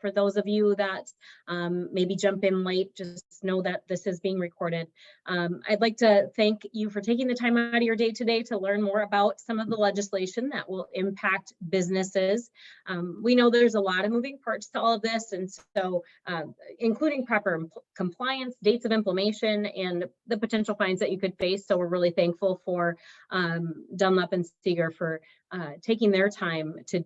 For those of you that maybe jump in late, just know that this is being recorded. I'd like to thank you for taking the time out of your day today to learn more about some of the legislation that will impact businesses. We know there's a lot of moving parts to all of this, and so including proper compliance, dates of implementation, and the potential fines that you could face. So we're really thankful for Dunlap and Seeger for taking their time to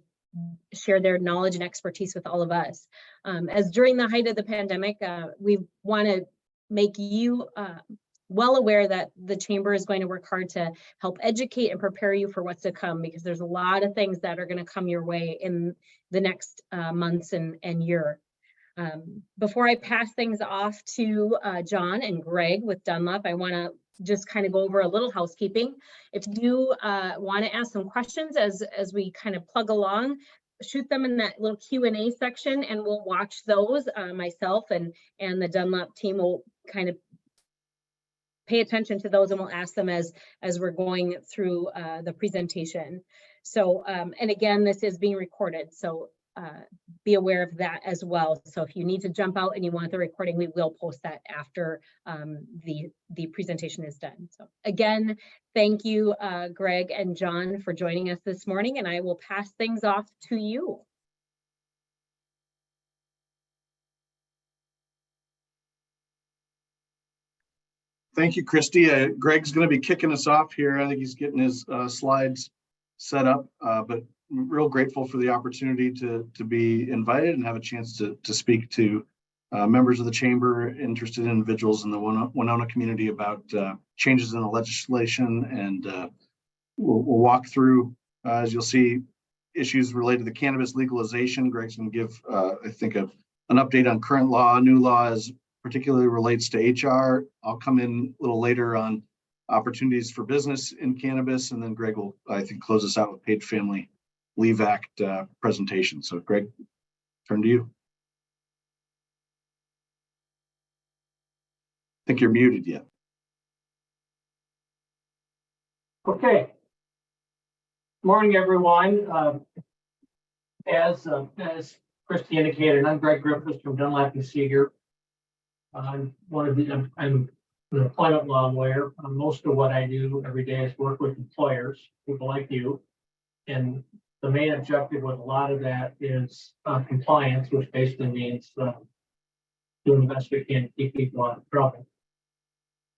share their knowledge and expertise with all of us. As during the height of the pandemic, we want to make you well aware that the Chamber is going to work hard to help educate and prepare you for what's to come, because there's a lot of things that are going to come your way in the next months and year. Before I pass things off to John and Greg with Dunlap, I want to just kind of go over a little housekeeping. If you want to ask some questions as we kind of plug along, shoot them in that little Q&A section, and we'll watch those. Myself and the Dunlap team will kind of pay attention to those, and we'll ask them as we're going through the presentation. So, and again, this is being recorded, so be aware of that as well. So if you need to jump out and you want the recording, we will post that after the presentation is done. So again, thank you, Greg and John, for joining us this morning, and I will pass things off to you. Thank you, Christy. Greg's going to be kicking us off here. I think he's getting his slides set up, but I'm real grateful for the opportunity to be invited and have a chance to speak to members of the Chamber, interested individuals in the Winona community about changes in the legislation. And we'll walk through, as you'll see, issues related to cannabis legalization. Greg's going to give, I think, an update on current law, new law as particularly relates to HR. I'll come in a little later on opportunities for business in cannabis, and then Greg will, I think, close us out with Paid Family Leave Act presentation. So Greg, turn to you. I think you're muted yet. Okay. Morning, everyone. As Christy indicated, I'm Greg Griffiths from Dunlap Seeger. I'm an employment law lawyer. Most of what I do every day is work with employers, people like you, and the main objective with a lot of that is compliance, which basically means doing the best we can to keep people out of trouble.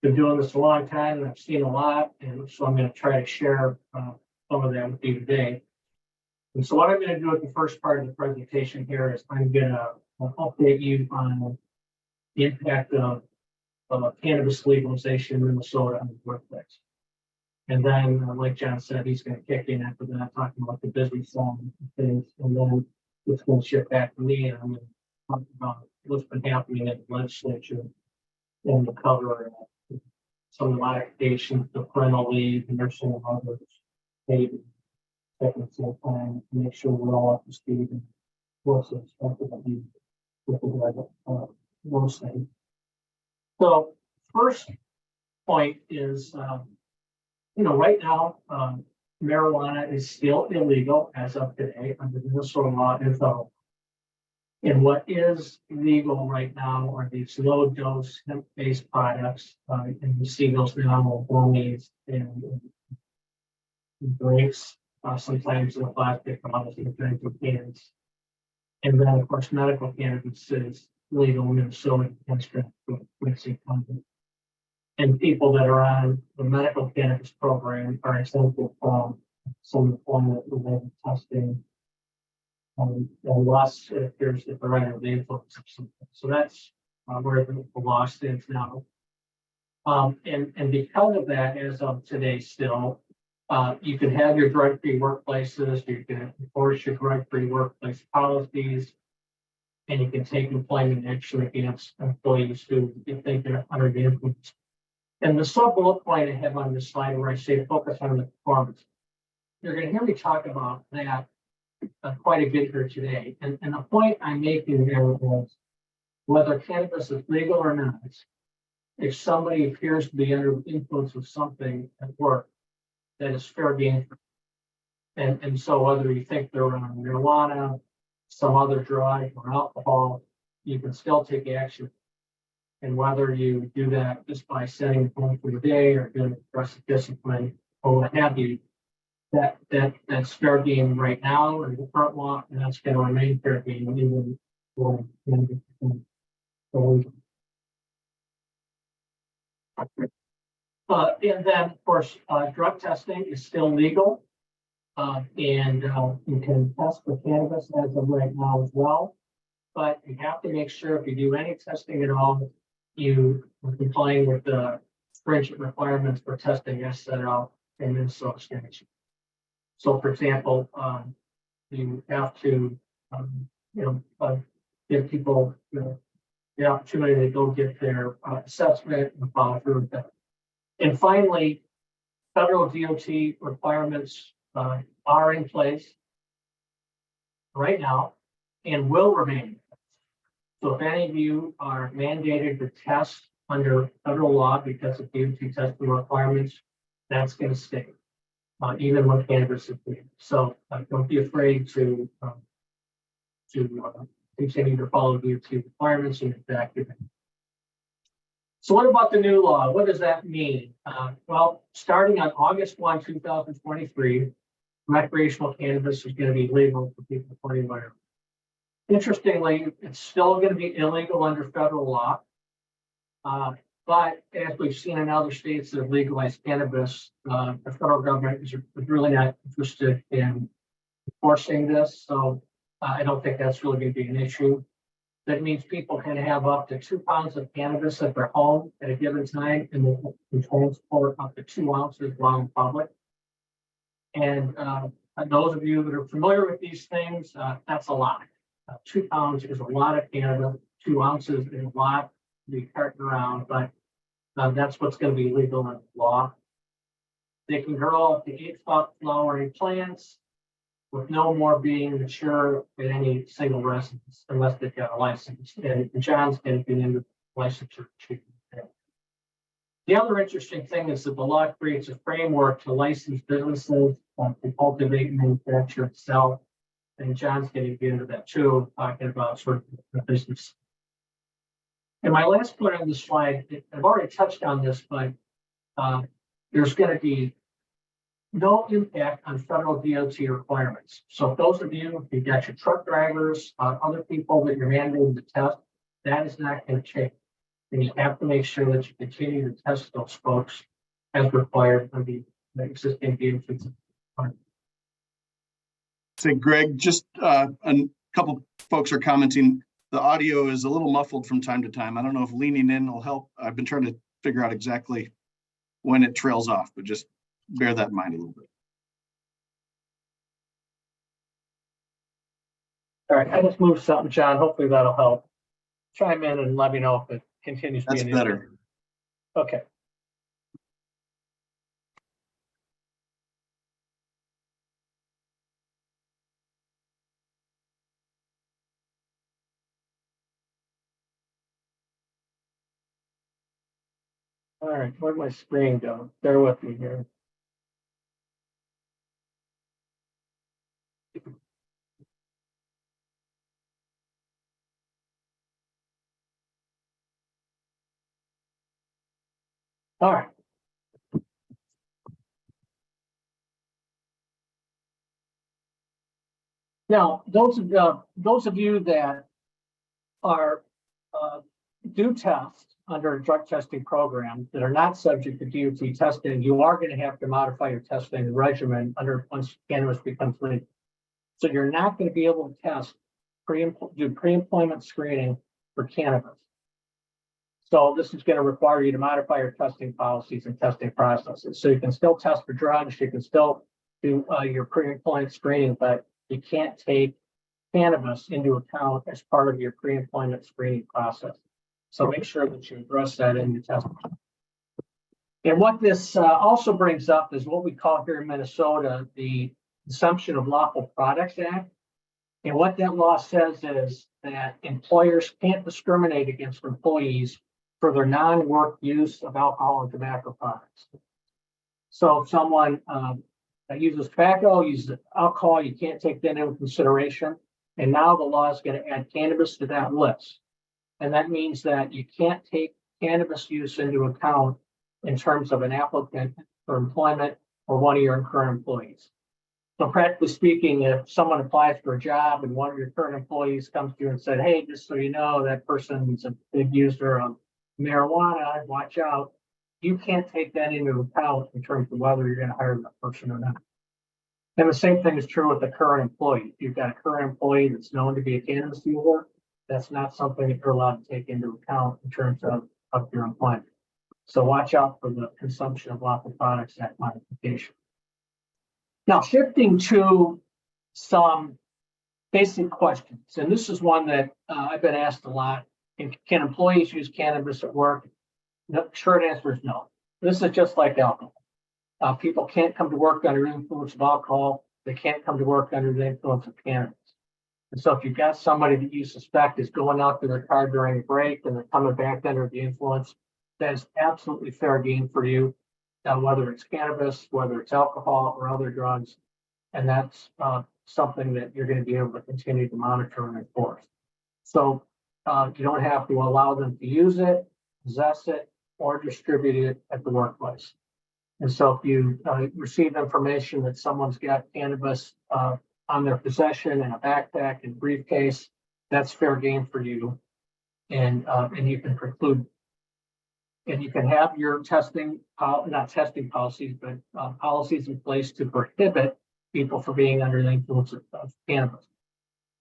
Been doing this a long time, and I've seen a lot, and so I'm going to try to share some of that with you today. And so what I'm going to do at the first part of the presentation here is I'm going to update you on the impact of cannabis legalization in Minnesota on the workplace. And then, like John said, he's going to kick in after that, talking about the business side of things. And then it's going to shift back to me, and I'm going to talk about what's been happening at the legislature and to cover some of the modifications to parental leave, nursing and others, paid second full time, to make sure we're all up to speed and what's expected of you with those things. So, first point is, right now, marijuana is still illegal as of today under Minnesota law and federal. And what is legal right now are these low dose hemp-based products, and you see those now gummies and drinks, sometimes in a plastic bottles and cans. And then, of course, medical cannabis is legal in Minnesota and mixing content. And people that are on the medical cannabis program are exempted from some employment-related testing, unless it appears that they're under the influence of something. So that's where the law stands now. And because of that, as of today still, you can have your drug-free workplaces, you can enforce your drug-free workplace policies, and you can take employment action against employees who you think they're under the influence. And the sub-bullet point I have on this slide where I say focus on the performance. You're going to hear me talk about that quite a bit here today. And the point I'm making here is whether cannabis is legal or not, if somebody appears to be under the influence of something at work, that is fair game. And so whether you think they're on marijuana, some other drug or alcohol, you can still take action. And whether you do that just by setting the point for the day or doing aggressive discipline or what have you, that's fair game right now in the current law, and that's going to remain fair game even going forward. And then, of course, drug testing is still legal. And you can test for cannabis as of right now as well. But you have to make sure if you do any testing at all, you are complying with the stringent requirements for testing as set out in Minnesota statute. So, for example, you have to, give people the opportunity to go get their assessment and follow through with that. And finally, federal DOT requirements are in place right now and will remain. So if any of you are mandated to test under federal law because of DOT testing requirements, that's going to stay, even when cannabis is legal. So don't be afraid to continue to follow DOT requirements and back it. So what about the new law? What does that mean? Well, starting on August 1, 2023, recreational cannabis is going to be legal for people 21. Interestingly, it's still going to be illegal under federal law. But as we've seen in other states that have legalized cannabis, the federal government is really not interested in enforcing this. So I don't think that's really going to be an issue. That means people can have up to 2 pounds of cannabis at their home at a given time, and they can transport up to 2 ounces while in public. And those of you that are familiar with these things, that's a lot. 2 pounds is a lot of cannabis. 2 ounces is a lot to be carting around, but that's what's going to be legal in law. They can grow up to 8 flowering plants with no more being mature at any single residence unless they've got a license. And John's going to get into licensure treatment. The other interesting thing is that the law creates a framework to license businesses to cultivate, manufacture, and sell. And John's going to get into that too, talking about sort of the business. And my last point on this slide, I've already touched on this, but there's going to be no impact on federal DOT requirements. So if those of you, if you've got your truck drivers, other people that you're mandating to test, that is not going to change. And you have to make sure that you continue to test those folks as required under the existing DOT. Say, Greg, just a couple folks are commenting. The audio is a little muffled from time to time. I don't know if leaning in will help. I've been trying to figure out exactly when it trails off, but just bear that in mind a little bit. All right, I just moved something, John. Hopefully that'll help. Chime in and let me know if it continues to be an issue. That's better. Okay. All right, where'd my screen go? Bear with me here. All right. Now, those of you that are do test under a drug testing program that are not subject to DOT testing, you are going to have to modify your testing regimen once cannabis becomes legal. So you're not going to be able to test do pre-employment screening for cannabis. So this is going to require you to modify your testing policies and testing processes. So you can still test for drugs, you can still do your pre-employment screening, but you can't take cannabis into account as part of your pre-employment screening process. So make sure that you address that in your testing. And what this also brings up is what we call here in Minnesota the Consumption of Lawful Products Act. And what that law says is that employers can't discriminate against employees for their non-work use of alcohol and tobacco products. So if someone that uses tobacco, uses alcohol, you can't take that into consideration. And now the law is going to add cannabis to that list. And that means that you can't take cannabis use into account in terms of an applicant for employment or one of your current employees. So practically speaking, if someone applies for a job and one of your current employees comes to you and said, hey, just so you know, that person's a big user of marijuana, watch out. You can't take that into account in terms of whether you're going to hire that person or not. And the same thing is true with the current employee. If you've got a current employee that's known to be a cannabis user, that's not something that you're allowed to take into account in terms of your employment. So watch out for the consumption of lawful products act modification. Now, shifting to some basic questions, and this is one that I've been asked a lot. Can employees use cannabis at work? No, short answer is no. This is just like alcohol. People can't come to work under the influence of alcohol. They can't come to work under the influence of cannabis. And so if you've got somebody that you suspect is going out to their car during a break and they're coming back under the influence, that is absolutely fair game for you, whether it's cannabis, whether it's alcohol or other drugs. And that's something that you're going to be able to continue to monitor and enforce. So you don't have to allow them to use it, possess it, or distribute it at the workplace. And so if you receive information that someone's got cannabis on their possession in a backpack and briefcase, that's fair game for you. And you can preclude, and you can have your not testing policies, but policies in place to prohibit people from being under the influence of cannabis.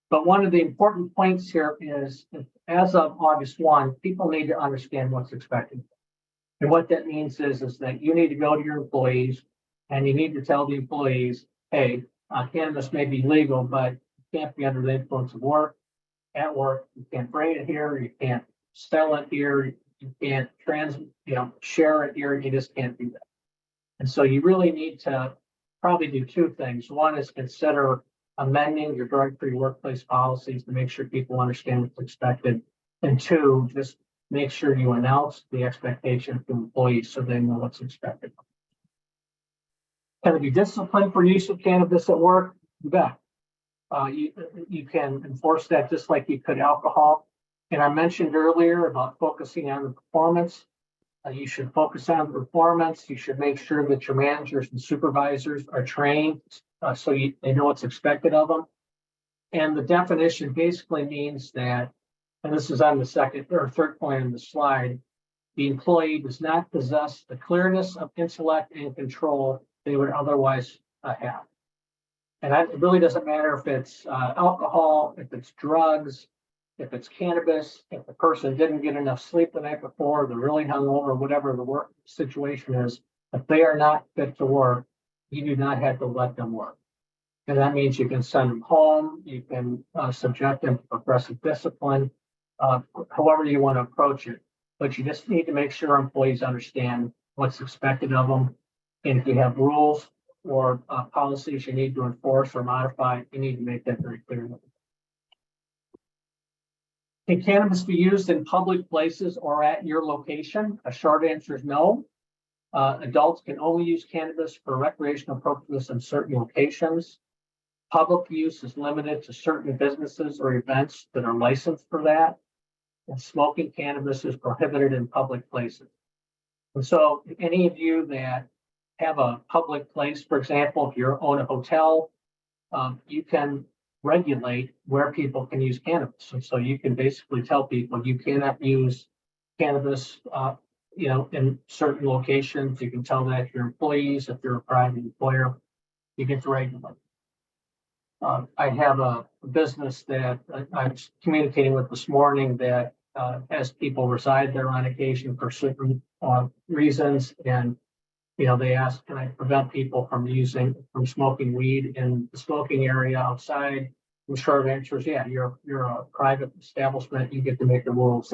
But one of the important points here is, as of August 1, people need to understand what's expected. And what that means is that you need to go to your employees and you need to tell the employees, hey, cannabis may be legal, but you can't be under the influence of work. At work, you can't bring it here, you can't sell it here, you can't share it here, you just can't do that. And so you really need to probably do two things. One is consider amending your drug-free workplace policies to make sure people understand what's expected. And two, just make sure you announce the expectation to employees so they know what's expected. Can they be disciplined for use of cannabis at work? You bet. You can enforce that just like you could alcohol. And I mentioned earlier about focusing on the performance. You should focus on the performance. You should make sure that your managers and supervisors are trained so they know what's expected of them. And the definition basically means that, and this is on the second or third point on the slide, the employee does not possess the clearness of intellect and control they would otherwise have. And it really doesn't matter if it's alcohol, if it's drugs, if it's cannabis, if the person didn't get enough sleep the night before, they're really hungover, whatever the work situation is, if they are not fit to work, you do not have to let them work. And that means you can send them home, you can subject them to progressive discipline, however you want to approach it. But you just need to make sure employees understand what's expected of them. And if you have rules or policies you need to enforce or modify, you need to make that very clear. Can cannabis be used in public places or at your location? A short answer is no. Adults can only use cannabis for recreational purposes in certain locations. Public use is limited to certain businesses or events that are licensed for that. And smoking cannabis is prohibited in public places. And so any of you that have a public place, for example, if you own a hotel, you can regulate where people can use cannabis. And so you can basically tell people you cannot use cannabis, in certain locations. You can tell that to your employees. If you're a private employer, you get to regulate. I have a business that I was communicating with this morning that has people reside there on occasion for certain reasons. And, they ask, can I prevent people from smoking weed in the smoking area outside? The short answer is, yeah, you're a private establishment. You get to make the rules.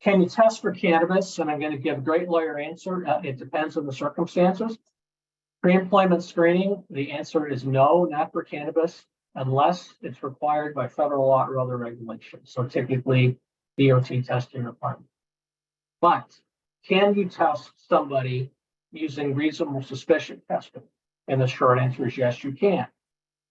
Can you test for cannabis? And I'm going to give a great lawyer answer. It depends on the circumstances. Pre-employment screening, the answer is no, not for cannabis, unless it's required by federal law or other regulations. So typically, DOT testing requirement. But can you test somebody using reasonable suspicion testing? And the short answer is yes, you can.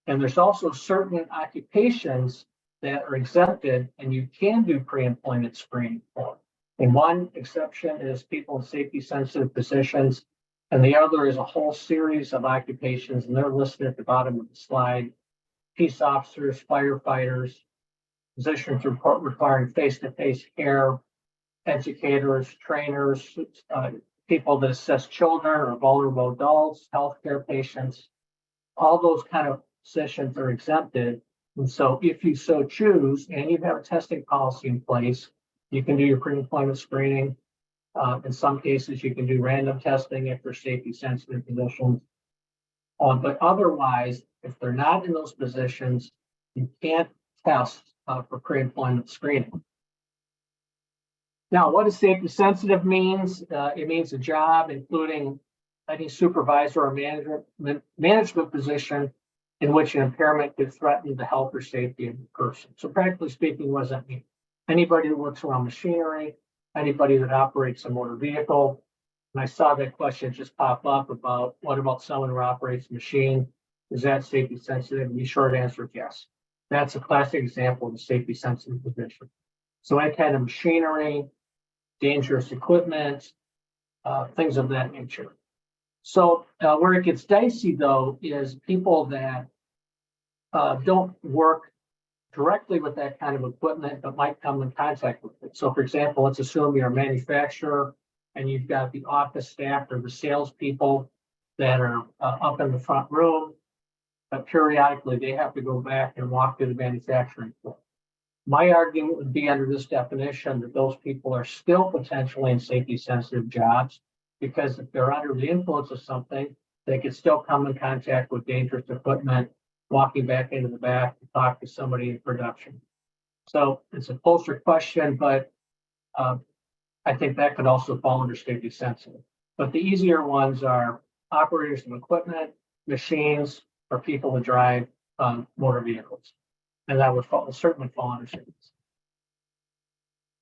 And there's also certain occupations that are exempted and you can do pre-employment screening for. And one exception is people in safety sensitive positions. And the other is a whole series of occupations, and they're listed at the bottom of the slide. Peace officers, firefighters, positions requiring face-to-face care, educators, trainers, people that assess children or vulnerable adults, healthcare patients, all those kind of positions are exempted. And so if you so choose, and you have a testing policy in place, you can do your pre-employment screening. In some cases, you can do random testing if they're safety sensitive positions. But otherwise, if they're not in those positions, you can't test for pre-employment screening. Now, what does safety sensitive means? It means a job, including any supervisor or management position in which an impairment could threaten the health or safety of the person. So practically speaking, what does that mean? Anybody who works around machinery, anybody that operates a motor vehicle. And I saw that question just pop up about what about someone who operates a machine? Is that safety sensitive? And the short answer is yes. That's a classic example of a safety sensitive position. So any kind of machinery, dangerous equipment, things of that nature. So where it gets dicey though is people that don't work directly with that kind of equipment, but might come in contact with it. So for example, let's assume you're a manufacturer and you've got the office staff or the salespeople that are up in the front room, but periodically they have to go back and walk to the manufacturing floor. My argument would be under this definition that those people are still potentially in safety sensitive jobs, because if they're under the influence of something, they could still come in contact with dangerous equipment, walking back into the back to talk to somebody in production. So it's a closer question, but I think that could also fall under safety sensitive. But the easier ones are operators of equipment, machines, or people that drive motor vehicles. And that would certainly fall under safety.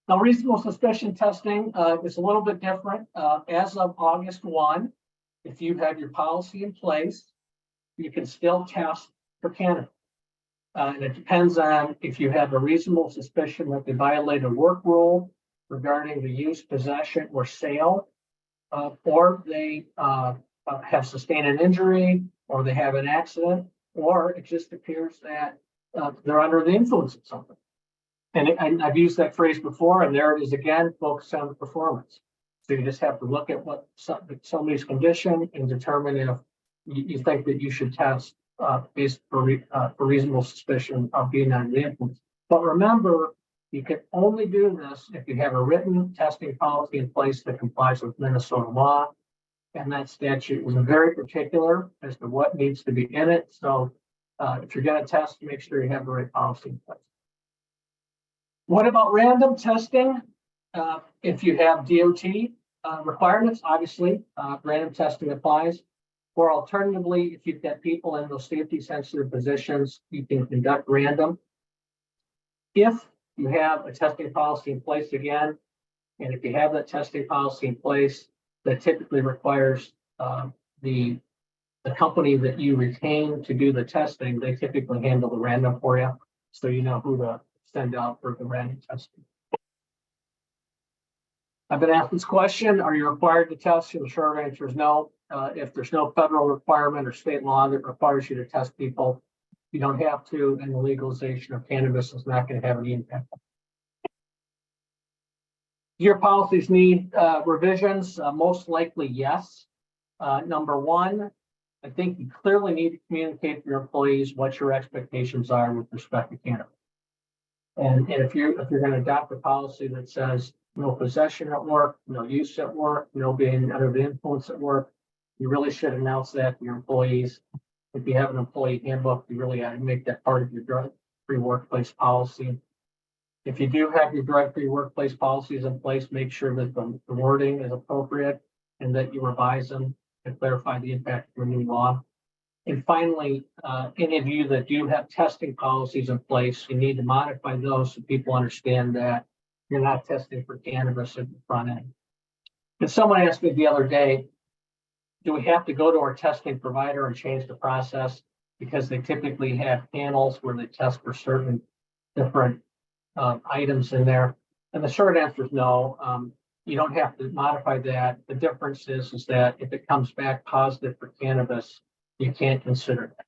Now, reasonable suspicion testing is a little bit different. As of August 1, if you have your policy in place, you can still test for cannabis. And it depends on if you have a reasonable suspicion that they violate a work rule regarding the use, possession, or sale, or they have sustained an injury, or they have an accident, or it just appears that they're under the influence of something. And I've used that phrase before, and there it is again, focus on the performance. So you just have to look at what somebody's condition and determine if you think that you should test based for reasonable suspicion of being under the influence. But remember, you can only do this if you have a written testing policy in place that complies with Minnesota law. And that statute was very particular as to what needs to be in it. So if you're going to test, make sure you have the right policy in place. What about random testing? If you have DOT requirements, obviously, random testing applies. Or alternatively, if you've got people in those safety sensitive positions, you can conduct random. If you have a testing policy in place again, and if you have that testing policy in place, that typically requires the company that you retain to do the testing, they typically handle the random for you. So you know who to send out for the random testing. I've been asked this question, are you required to test? And the short answer is no. If there's no federal requirement or state law that requires you to test people, you don't have to, and the legalization of cannabis is not going to have any impact. Your policies need revisions, most likely yes. Number one, I think you clearly need to communicate to your employees what your expectations are with respect to cannabis. And if you're going to adopt a policy that says no possession at work, no use at work, no being under the influence at work, you really should announce that to your employees. If you have an employee handbook, you really ought to make that part of your drug-free workplace policy. If you do have your drug-free workplace policies in place, make sure that the wording is appropriate and that you revise them to clarify the impact of the new law. And finally, any of you that do have testing policies in place, you need to modify those so people understand that you're not testing for cannabis at the front end. And someone asked me the other day, do we have to go to our testing provider and change the process? because they typically have panels where they test for certain different items in there. And the short answer is no. You don't have to modify that. The difference is that if it comes back positive for cannabis, you can't consider that.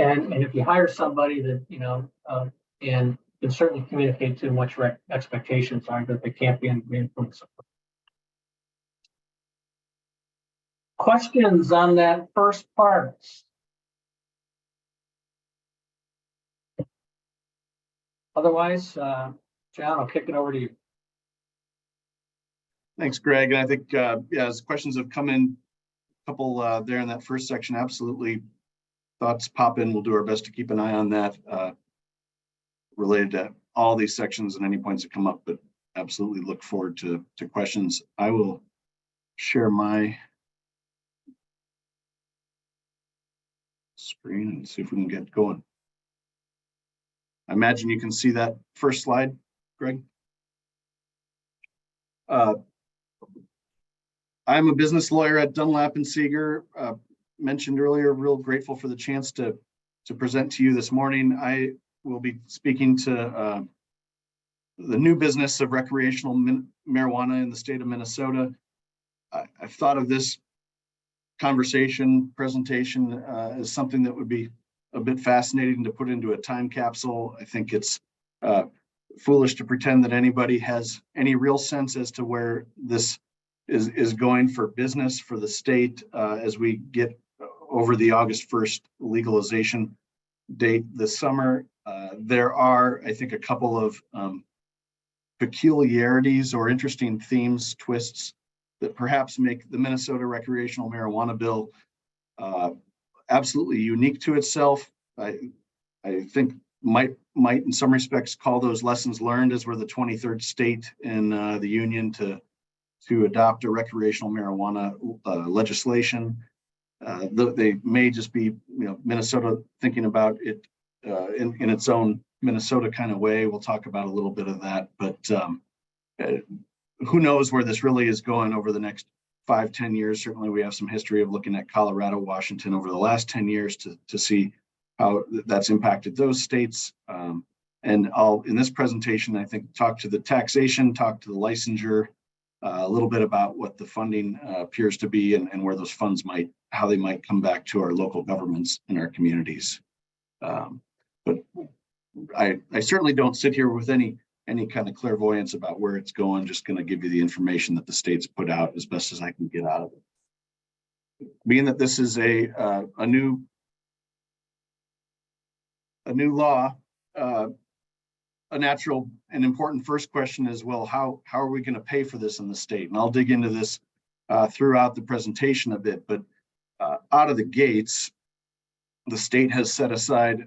And if you hire somebody that, and can certainly communicate to them what your expectations are, that they can't be in influence. Questions on that first part? Otherwise, John, I'll kick it over to you. Thanks, Greg. And I think, as questions have come in, a couple there in that first section, absolutely. Thoughts pop in. We'll do our best to keep an eye on that related to all these sections and any points that come up, but absolutely look forward to questions. I will share my screen and see if we can get going. I imagine you can see that first slide, Greg. I'm a business lawyer at Dunlap Seeger. Mentioned earlier, real grateful for the chance to present to you this morning. I will be speaking to the new business of recreational marijuana in the state of Minnesota. I've thought of this presentation as something that would be a bit fascinating to put into a time capsule. I think it's foolish to pretend that anybody has any real sense as to where this is going for business, for the state, as we get over the August 1st legalization date this summer. There are, I think, a couple of peculiarities or interesting themes, twists that perhaps make the Minnesota recreational marijuana bill absolutely unique to itself. I think might in some respects call those lessons learned, as we're the 23rd state in the union to adopt a recreational marijuana legislation. They may just be, Minnesota thinking about it in its own Minnesota kind of way. We'll talk about a little bit of that, but who knows where this really is going over the next 5-10 years. Certainly we have some history of looking at Colorado, Washington over the last 10 years to see how that's impacted those states. And I'll, in this presentation, I think, talk to the taxation, talk to the licensure, a little bit about what the funding appears to be and where those funds how they might come back to our local governments and our communities. But I certainly don't sit here with any kind of clairvoyance about where it's going. Just going to give you the information that the state's put out as best as I can get out of it. Being that this is a new law, a natural and important first question is, well, how are we going to pay for this in the state? And I'll dig into this throughout the presentation a bit, but out of the gates, the state has set aside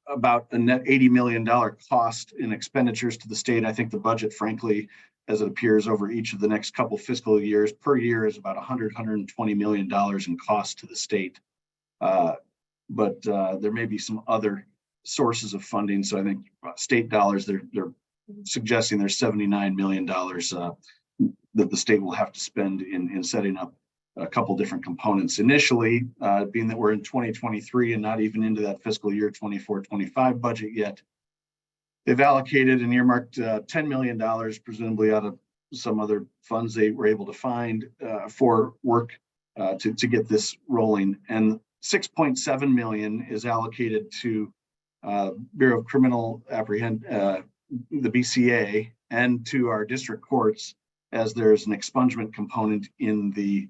about a net $80 million cost in expenditures to the state. I think the budget, frankly, as it appears over each of the next couple fiscal years per year, is about $120 million in cost to the state. But there may be some other sources of funding. So I think state dollars, they're suggesting there's $79 million that the state will have to spend in setting up a couple different components. Initially, being that we're in 2023 and not even into that fiscal year 24-25 budget yet, they've allocated and earmarked $10 million, presumably out of some other funds they were able to find for work to get this rolling. And $6.7 million is allocated to Bureau of Criminal Apprehension, the BCA, and to our district courts, as there's an expungement component in the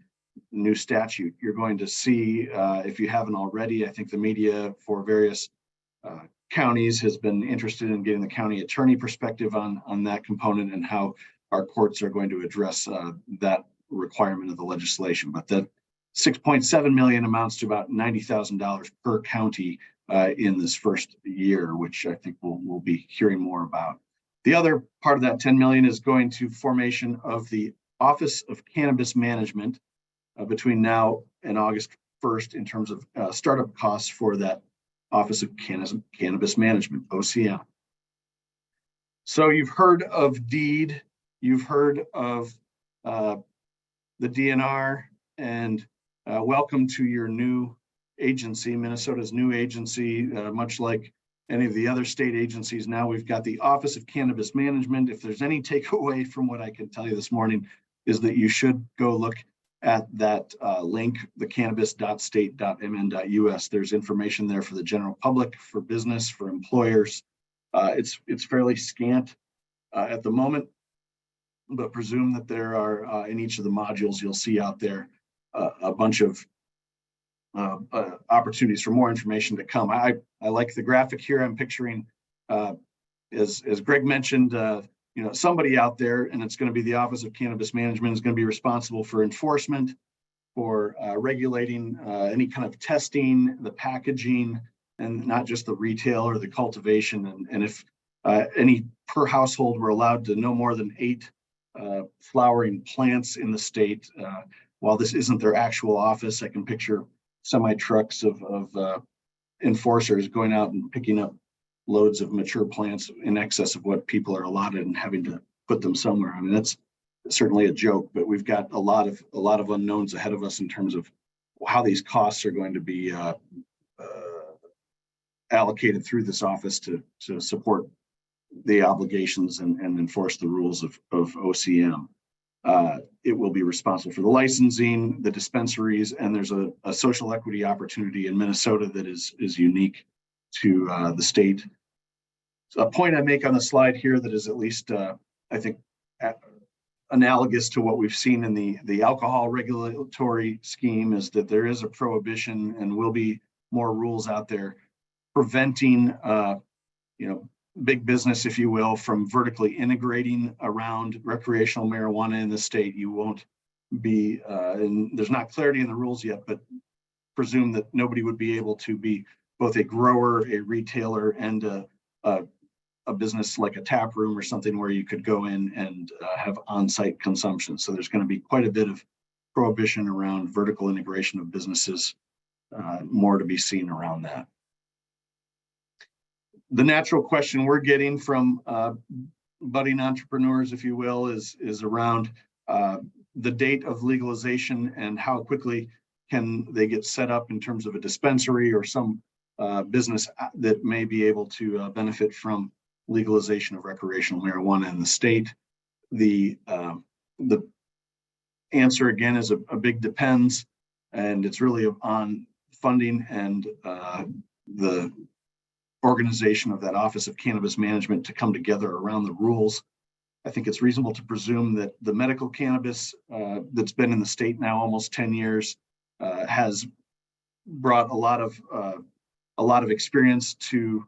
new statute. You're going to see, if you haven't already, I think the media for various counties has been interested in getting the county attorney perspective on that component and how our courts are going to address that requirement of the legislation. But the $6.7 million amounts to about $90,000 per county in this first year, which I think we'll be hearing more about. The other part of that $10 million is going to formation of the Office of Cannabis Management between now and August 1st in terms of startup costs for that Office of Cannabis Management, OCM. So you've heard of DEED, you've heard of the DNR, and welcome to your new agency, Minnesota's new agency, much like any of the other state agencies. Now we've got the Office of Cannabis Management. If there's any takeaway from what I can tell you this morning, is that you should go look at that link, the cannabis.state.mn.us. There's information there for the general public, for business, for employers. It's fairly scant at the moment, but presume that there are in each of the modules you'll see out there a bunch of opportunities for more information to come. I like the graphic here. I'm picturing, as Greg mentioned, somebody out there, and it's going to be the Office of Cannabis Management, is going to be responsible for enforcement, for regulating any kind of testing, the packaging, and not just the retail or the cultivation. And if any per household were allowed to no more than 8 flowering plants in the state, while this isn't their actual office, I can picture semi-trucks of enforcers going out and picking up loads of mature plants in excess of what people are allotted and having to put them somewhere. I mean, that's certainly a joke, but we've got a lot of unknowns ahead of us in terms of how these costs are going to be allocated through this office to support the obligations and enforce the rules of OCM. It will be responsible for the licensing, the dispensaries, and there's a social equity opportunity in Minnesota that is unique to the state. So a point I make on the slide here that is at least, I think, analogous to what we've seen in the alcohol regulatory scheme is that there is a prohibition and will be more rules out there preventing, big business, if you will, from vertically integrating around recreational marijuana in the state. You won't be, and there's not clarity in the rules yet, but presume that nobody would be able to be both a grower, a retailer, and a business like a tap room or something where you could go in and have on-site consumption. So there's going to be quite a bit of prohibition around vertical integration of businesses, more to be seen around that. The natural question we're getting from budding entrepreneurs, if you will, is around the date of legalization and how quickly can they get set up in terms of a dispensary or some business that may be able to benefit from legalization of recreational marijuana in the state. The answer again is a big depends, and it's really on funding and the organization of that Office of Cannabis Management to come together around the rules. I think it's reasonable to presume that the medical cannabis that's been in the state now almost 10 years has brought a lot of experience to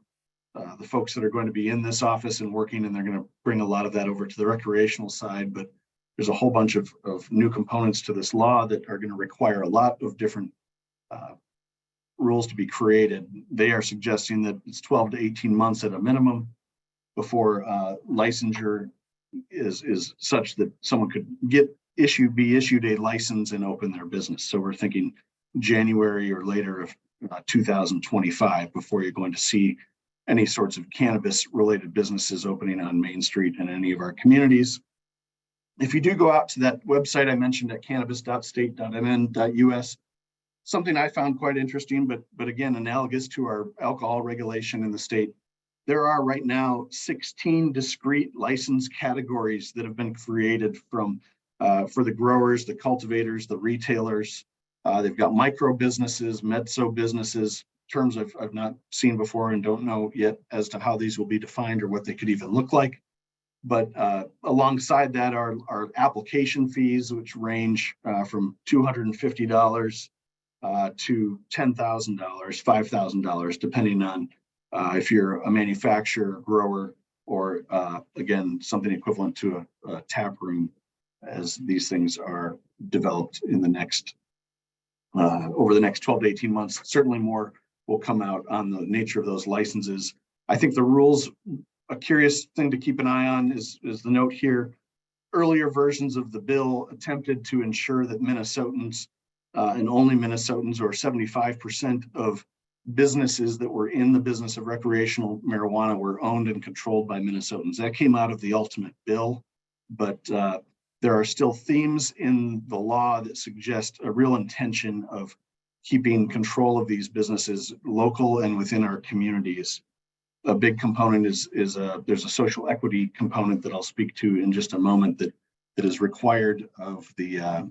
the folks that are going to be in this office and working, and they're going to bring a lot of that over to the recreational side. But there's a whole bunch of new components to this law that are going to require a lot of different rules to be created. They are suggesting that it's 12 to 18 months at a minimum before licensure is such that someone could be issued a license and open their business. So we're thinking January or later of 2025 before you're going to see any sorts of cannabis related businesses opening on Main Street in any of our communities. If you do go out to that website I mentioned at cannabis.state.mn.us, something I found quite interesting, but again, analogous to our alcohol regulation in the state, there are right now 16 discrete license categories that have been created for the growers, the cultivators, the retailers. They've got micro businesses, mezzo businesses, terms I've not seen before and don't know yet as to how these will be defined or what they could even look like. But alongside that are application fees, which range from $250 to $10,000, $5,000, depending on if you're a manufacturer, grower, or again, something equivalent to a tap room, as these things are developed in the next, over the next 12 to 18 months. Certainly more will come out on the nature of those licenses. I think the rules, a curious thing to keep an eye on is the note here. Earlier versions of the bill attempted to ensure that Minnesotans and only Minnesotans, or 75% of businesses that were in the business of recreational marijuana, were owned and controlled by Minnesotans. That came out of the ultimate bill, but there are still themes in the law that suggest a real intention of keeping control of these businesses local and within our communities. A big component is there's a social equity component that I'll speak to in just a moment that is required of the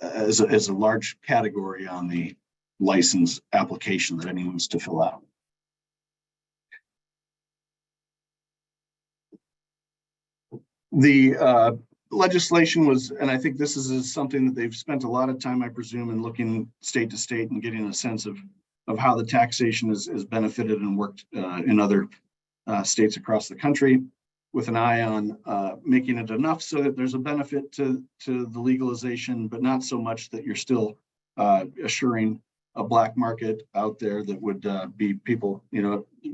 as a large category on the license application that anyone's to fill out. The legislation was, and I think this is something that they've spent a lot of time, I presume, in looking state to state and getting a sense of how the taxation is benefited and worked in other states across the country, with an eye on making it enough so that there's a benefit to the legalization, but not so much that you're still assuring a black market out there that would be people,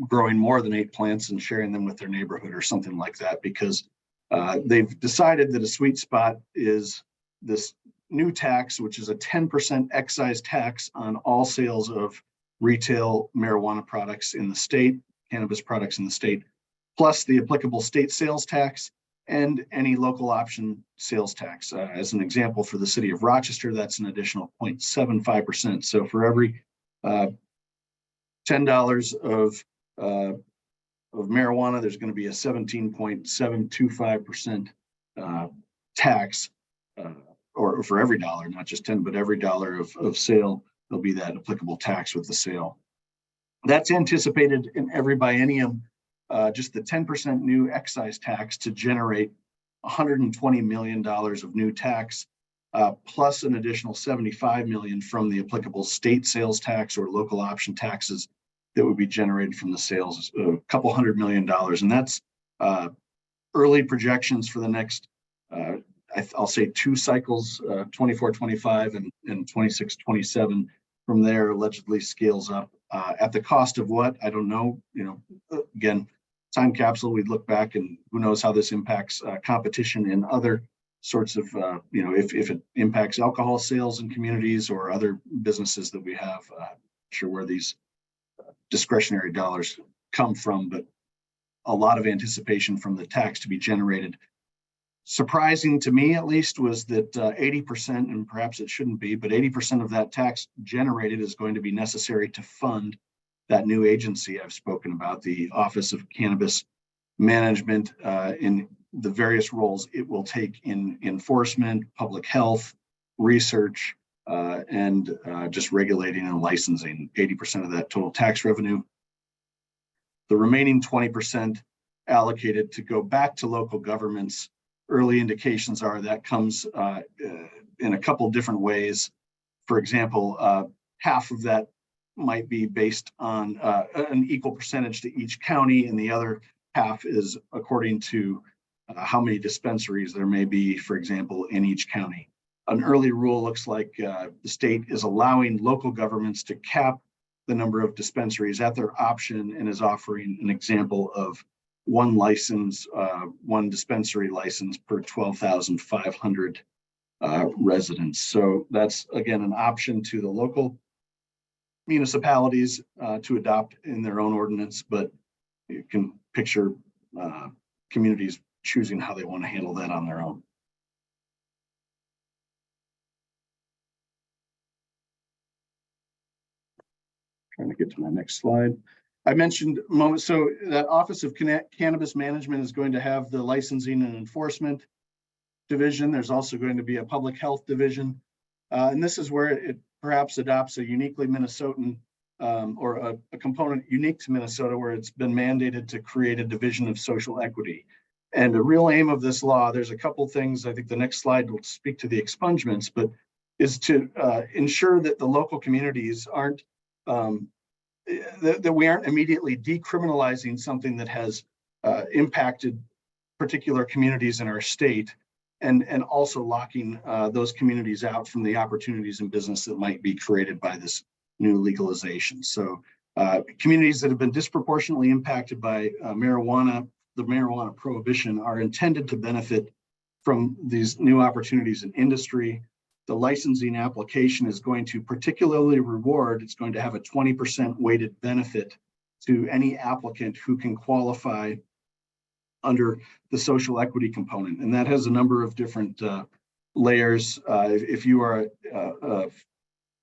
growing more than 8 plants and sharing them with their neighborhood or something like that, because they've decided that a sweet spot is this new tax, which is a 10% excise tax on all sales of retail marijuana products in the state, cannabis products in the state, plus the applicable state sales tax and any local option sales tax. As an example, for the city of Rochester, that's an additional 0.75%. So for every $10 of marijuana, there's going to be a 17.725% tax, or for every dollar, not just 10, but every dollar of sale, there'll be that applicable tax with the sale. That's anticipated in every biennium, just the 10% new excise tax to generate $120 million of new tax, plus an additional $75 million from the applicable state sales tax or local option taxes that would be generated from the sales, a couple $100 million. And that's early projections for the next, I'll say 2 cycles, 24-25 and 26-27. From there, allegedly scales up at the cost of what? I don't know. Again, time capsule, we'd look back and who knows how this impacts competition in other sorts of, if it impacts alcohol sales in communities or other businesses that we have, sure where these discretionary dollars come from, but a lot of anticipation from the tax to be generated. Surprising to me, at least, was that 80%, and perhaps it shouldn't be, but 80% of that tax generated is going to be necessary to fund that new agency I've spoken about, the Office of Cannabis Management, in the various roles it will take in enforcement, public health, research, and just regulating and licensing. 80% of that total tax revenue. The remaining 20% allocated to go back to local governments. Early indications are that comes in a couple different ways. For example, half of that might be based on an equal percentage to each county, and the other half is according to how many dispensaries there may be, for example, in each county. An early rule looks like the state is allowing local governments to cap the number of dispensaries at their option and is offering an example of one license, one dispensary license per 12,500 residents. So that's, again, an option to the local municipalities to adopt in their own ordinance, but you can picture communities choosing how they want to handle that on their own. Trying to get to my next slide. I mentioned a moment, so that Office of Cannabis Management is going to have the licensing and enforcement division. There's also going to be a public health division. And this is where it perhaps adopts a uniquely Minnesotan or a component unique to Minnesota, where it's been mandated to create a division of social equity. And the real aim of this law, there's a couple things, I think the next slide will speak to the expungements, but is to ensure that the local communities aren't, that we aren't immediately decriminalizing something that has impacted particular communities in our state, and also locking those communities out from the opportunities in business that might be created by this new legalization. So communities that have been disproportionately impacted by marijuana, the marijuana prohibition, are intended to benefit from these new opportunities in industry. The licensing application is going to particularly reward, it's going to have a 20% weighted benefit to any applicant who can qualify under the social equity component. And that has a number of different layers. If you are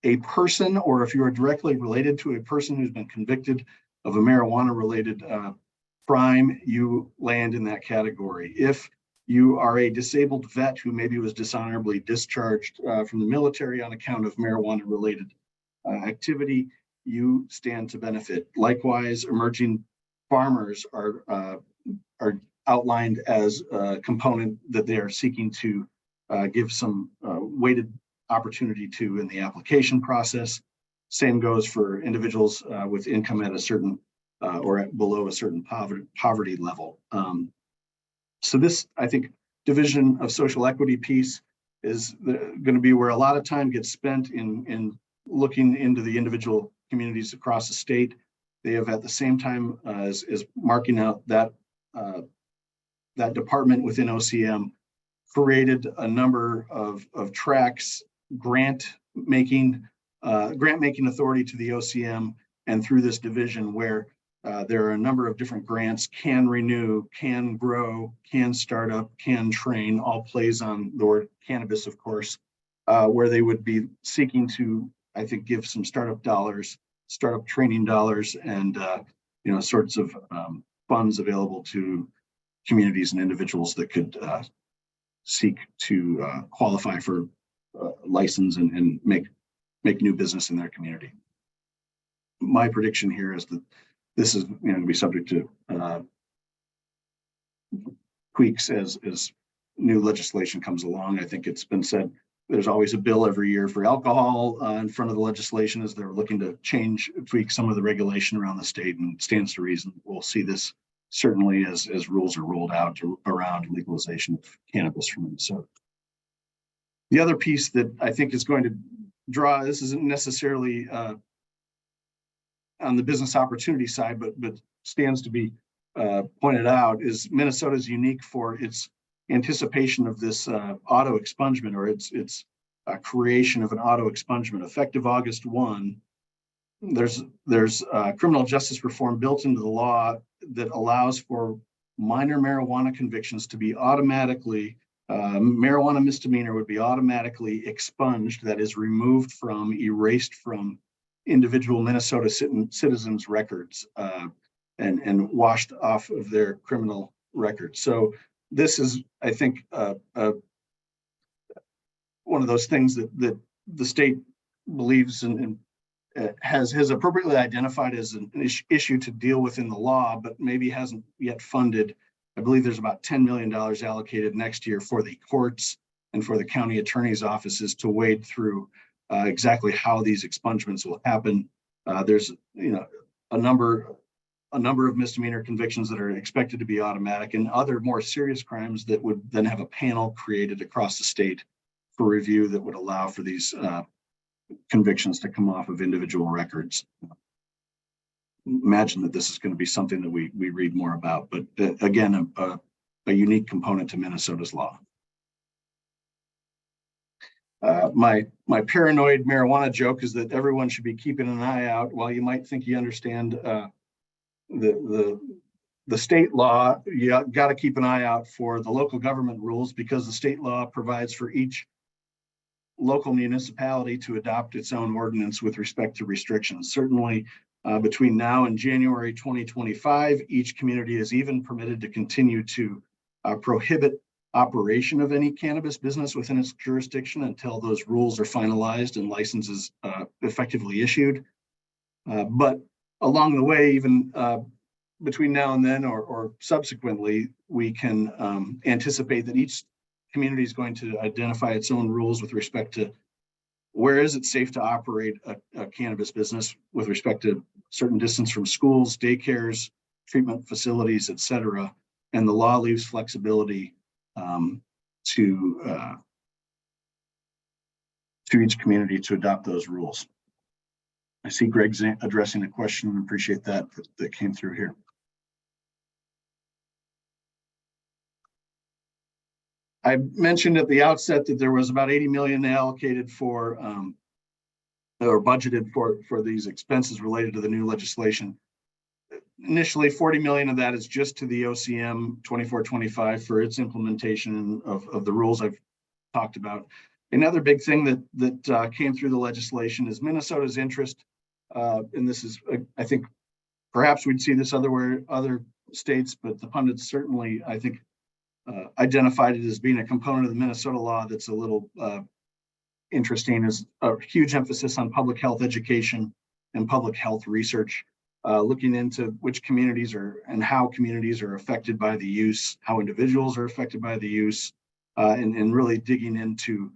a person, or if you are directly related to a person who's been convicted of a marijuana-related crime, you land in that category. If you are a disabled vet who maybe was dishonorably discharged from the military on account of marijuana-related activity, you stand to benefit. Likewise, emerging farmers are outlined as a component that they are seeking to give some weighted opportunity to in the application process. Same goes for individuals with income at a certain or below a certain poverty level. So this, I think, division of social equity piece is going to be where a lot of time gets spent in looking into the individual communities across the state. They have at the same time as marking out that that department within OCM created a number of tracks, grant making authority to the OCM, and through this division where there are a number of different grants, can renew, can grow, can start up, can train, all plays on the word cannabis, of course, where they would be seeking to, I think, give some startup dollars, startup training dollars, and sorts of funds available to communities and individuals that could seek to qualify for license and make new business in their community. My prediction here is that this is going to be subject to tweaks as new legislation comes along. I think it's been said there's always a bill every year for alcohol in front of the legislation as they're looking to tweak some of the regulation around the state, and it stands to reason we'll see this certainly as rules are rolled out around legalization of cannabis from Minnesota. The other piece that I think is going to draw, this isn't necessarily on the business opportunity side, but stands to be pointed out, is Minnesota's unique for its anticipation of this auto expungement, or its creation of an auto expungement effective August 1. There's criminal justice reform built into the law that allows for minor marijuana convictions to be automatically, marijuana misdemeanor would be automatically expunged, that is removed from, erased from individual Minnesota citizens' records and washed off of their criminal records. So this is, I think, one of those things that the state believes and has appropriately identified as an issue to deal with in the law, but maybe hasn't yet funded. I believe there's about $10 million allocated next year for the courts and for the county attorney's offices to wade through exactly how these expungements will happen. There's a number of misdemeanor convictions that are expected to be automatic, and other more serious crimes that would then have a panel created across the state for review that would allow for these convictions to come off of individual records. Imagine that this is going to be something that we read more about, but again, a unique component to Minnesota's law. My paranoid marijuana joke is that everyone should be keeping an eye out. While you might think you understand the state law, you got to keep an eye out for the local government rules, because the state law provides for each local municipality to adopt its own ordinance with respect to restrictions. Certainly between now and January 2025, each community is even permitted to continue to prohibit operation of any cannabis business within its jurisdiction until those rules are finalized and licenses effectively issued. But along the way, even between now and then or subsequently, we can anticipate that each community is going to identify its own rules with respect to where is it safe to operate a cannabis business with respect to certain distance from schools, daycares, treatment facilities, et cetera. And the law leaves flexibility to each community to adopt those rules. I see Greg's addressing a question and appreciate that came through here. I mentioned at the outset that there was about 80 million allocated for or budgeted for these expenses related to the new legislation. Initially, 40 million of that is just to the OCM 24-25 for its implementation of the rules I've talked about. Another big thing that came through the legislation is Minnesota's interest, and this is, I think, perhaps we'd see this other states, but the pundits certainly, I think, identified it as being a component of the Minnesota law that's a little interesting, is a huge emphasis on public health education and public health research, looking into which communities and how communities are affected by the use, how individuals are affected by the use, and really digging into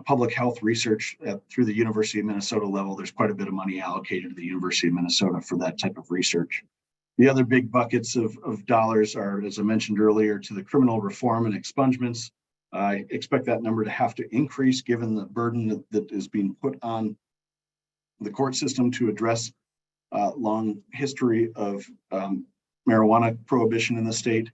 public health research through the University of Minnesota level. There's quite a bit of money allocated to the University of Minnesota for that type of research. The other big buckets of dollars are, as I mentioned earlier, to the criminal reform and expungements. I expect that number to have to increase given the burden that is being put on the court system to address long history of marijuana prohibition in the state.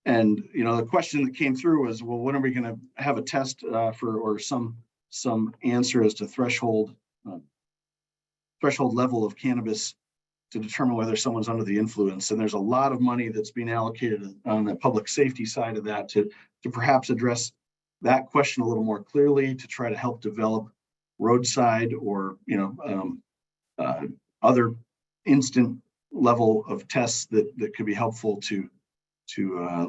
And the question that came through was, well, when are we going to have a test or some answer as to threshold level of cannabis to determine whether someone's under the influence? And there's a lot of money that's being allocated on the public safety side of that to perhaps address that question a little more clearly, to try to help develop roadside or other instant level of tests that could be helpful to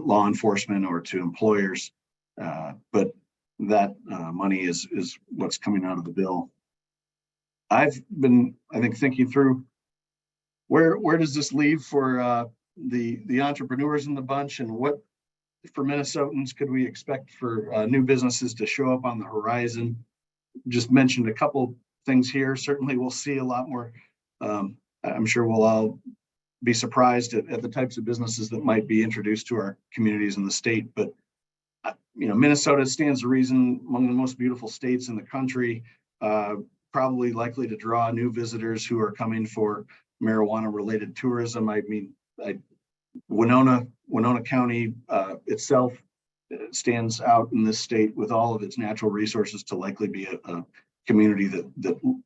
law enforcement or to employers. But that money is what's coming out of the bill. I've been, I think, thinking through where does this leave for the entrepreneurs in the bunch, and what for Minnesotans could we expect for new businesses to show up on the horizon? Just mentioned a couple things here. Certainly we'll see a lot more. I'm sure we'll all be surprised at the types of businesses that might be introduced to our communities in the state. But Minnesota stands to reason among the most beautiful states in the country, probably likely to draw new visitors who are coming for marijuana related tourism. I mean, Winona County itself stands out in this state with all of its natural resources to likely be a community that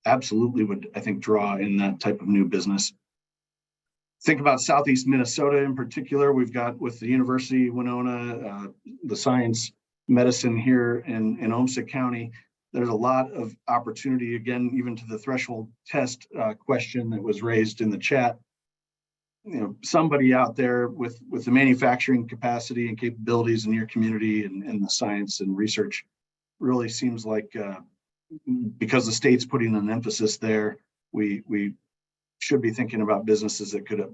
absolutely would, I think, draw in that type of new business. Think about Southeast Minnesota in particular. We've got, with the University of Winona, the science medicine here in Olmsted County, there's a lot of opportunity, again, even to the threshold test question that was raised in the chat. Somebody out there with the manufacturing capacity and capabilities in your community and the science and research really seems like, because the state's putting an emphasis there, we should be thinking about businesses that could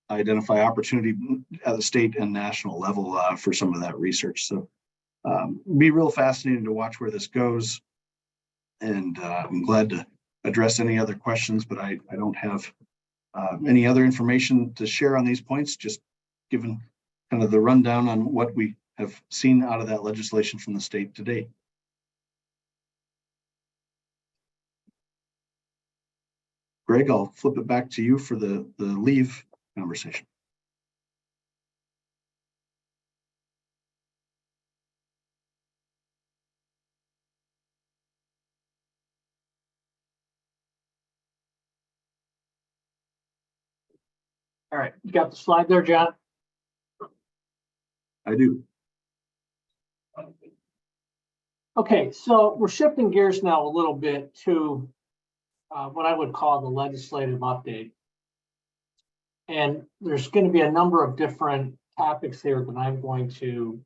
identify opportunity at the state and national level for some of that research. So be real fascinating to watch where this goes. And I'm glad to address any other questions, but I don't have any other information to share on these points, just given kind of the rundown on what we have seen out of that legislation from the state to date. Greg, I'll flip it back to you for the leave conversation. All right, you got the slide there, John? I do. Okay, so we're shifting gears now a little bit to what I would call the legislative update. And there's going to be a number of different topics here that I'm going to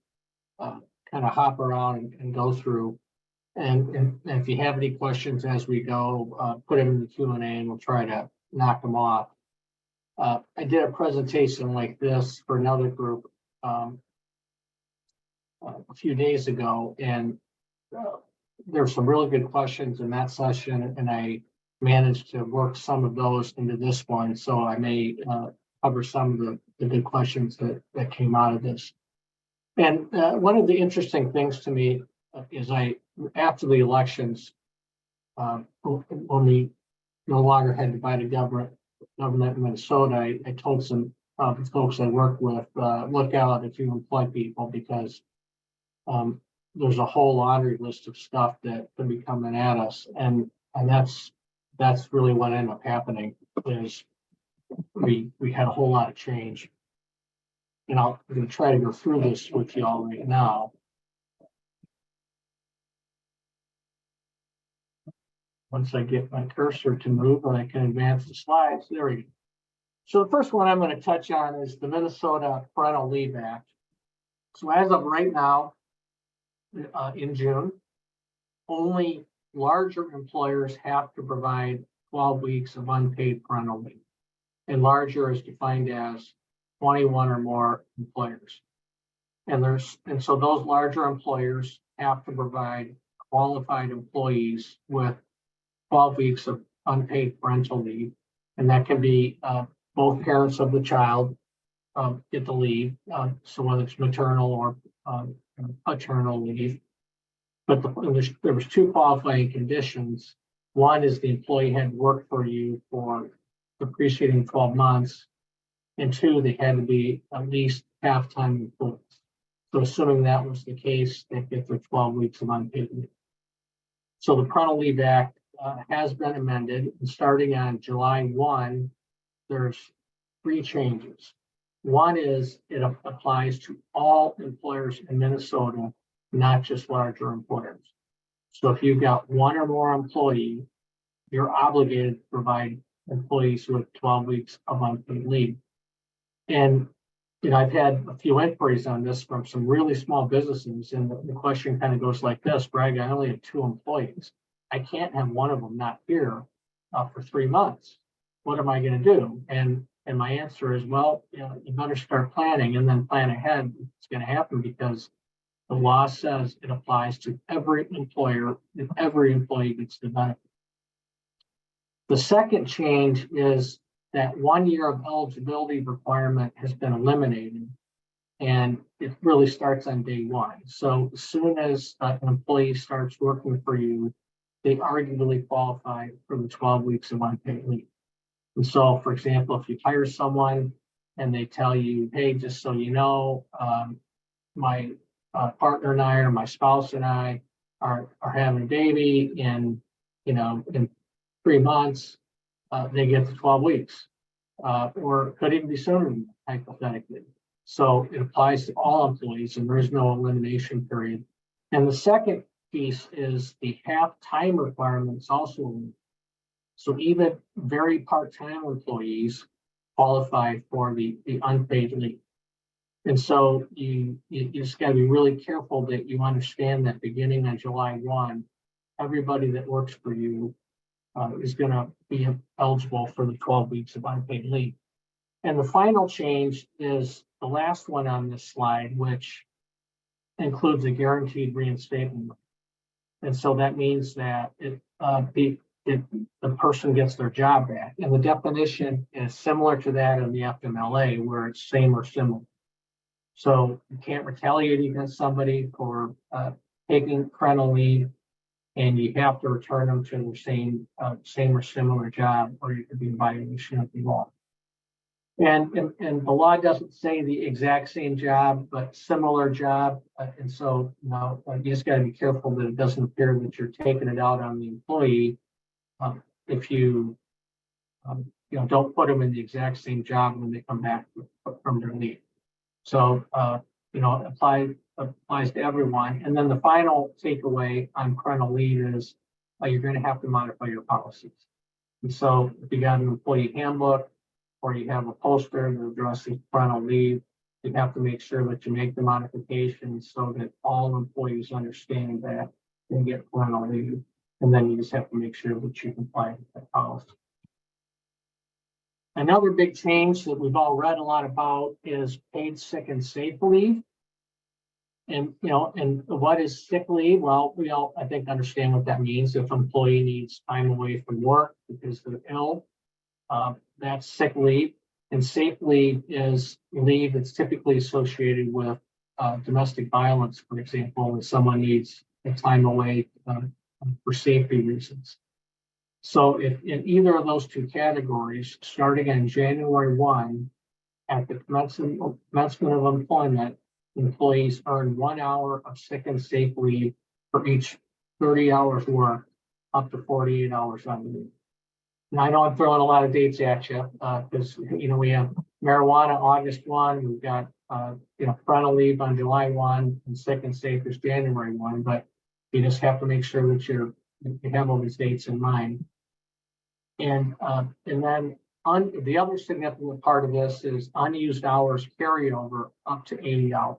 kind of hop around and go through. And if you have any questions as we go, put them in the Q&A and we'll try to knock them off. I did a presentation like this for another group a few days ago, and there's some really good questions in that session, and I managed to work some of those into this one. So I may cover some of the good questions that came out of this. And one of the interesting things to me is after the elections, when we no longer had divided government in Minnesota, I told some folks I work with, look out if you employ people, because there's a whole laundry list of stuff that could be coming at us, and that's really what ended up happening. Is we had a whole lot of change, and I'm going to try to go through this with y'all right now. Once I get my cursor to move, and I can advance the slides, there we go. So the first one I'm going to touch on is the Minnesota Parental Leave Act. So as of right now, in June, only larger employers have to provide 12 weeks of unpaid parental leave. And larger is defined as 21 or more employers. And so those larger employers have to provide qualified employees with 12 weeks of unpaid parental leave. And that can be both parents of the child get the leave. So whether it's maternal or paternal leave. But there was two qualifying conditions. One is the employee had worked for you for the preceding 12 months. And two, they had to be at least half-time employees. So assuming that was the case, they get their 12 weeks of unpaid leave. So the Parental Leave Act has been amended, and starting on July 1, there's 3 changes. One is it applies to all employers in Minnesota, not just larger employers. So if you've got 1 or more employees, you're obligated to provide employees with 12 weeks of unpaid leave. And I've had a few inquiries on this from some really small businesses, and the question kind of goes like this: Greg, I only have 2 employees. I can't have one of them not here for 3 months. What am I going to do? And my answer is, well, you better start planning and then plan ahead. It's going to happen because the law says it applies to every employer, and every employee gets the benefit. The second change is that 1 year of eligibility requirement has been eliminated, and it really starts on day 1. So as soon as an employee starts working for you, they arguably qualify for the 12 weeks of unpaid leave. And so, for example, if you hire someone and they tell you, hey, just so you know, my partner and I, or my spouse and I are having a baby in 3 months, they get to 12 weeks, or it could even be sooner, hypothetically. So it applies to all employees, and there is no elimination period. And the second piece is the half-time requirements also. So even very part-time employees qualify for the unpaid leave. And so you just got to be really careful that you understand that beginning on July 1, everybody that works for you is going to be eligible for the 12 weeks of unpaid leave. And the final change is the last one on this slide, which includes a guaranteed reinstatement. And so that means that the person gets their job back. And the definition is similar to that in the FMLA, where it's same or similar. So you can't retaliate against somebody for taking parental leave, and you have to return them to their same or similar job, or you could be in violation of the law. And the law doesn't say the exact same job, but similar job. And so you just got to be careful that it doesn't appear that you're taking it out on the employee if you don't put them in the exact same job when they come back from their leave. So applies to everyone. And then the final takeaway on parental leave is you're going to have to modify your policies. And so if you got an employee handbook, or you have a poster that addresses parental leave, you have to make sure that you make the modifications so that all employees understand that they get parental leave. And then you just have to make sure that you comply with that policy. Another big change that we've all read a lot about is paid sick and safe leave. And what is sick leave? Well, we all, I think, understand what that means. If an employee needs time away from work because they're ill, that's sick leave. And safe leave is leave that's typically associated with domestic violence, for example, when someone needs a time away for safety reasons. So if in either of those two categories, starting on January 1, at the commencement of employment, employees earn 1 hour of sick and safe leave for each 30 hours work, up to 48 hours on leave. And I know I'm throwing a lot of dates at you because we have marijuana August 1, we've got parental leave on July 1, and sick and safe is January 1. But you just have to make sure that you're you have all these dates in mind. And then the other significant part of this is unused hours carryover up to 80 hours.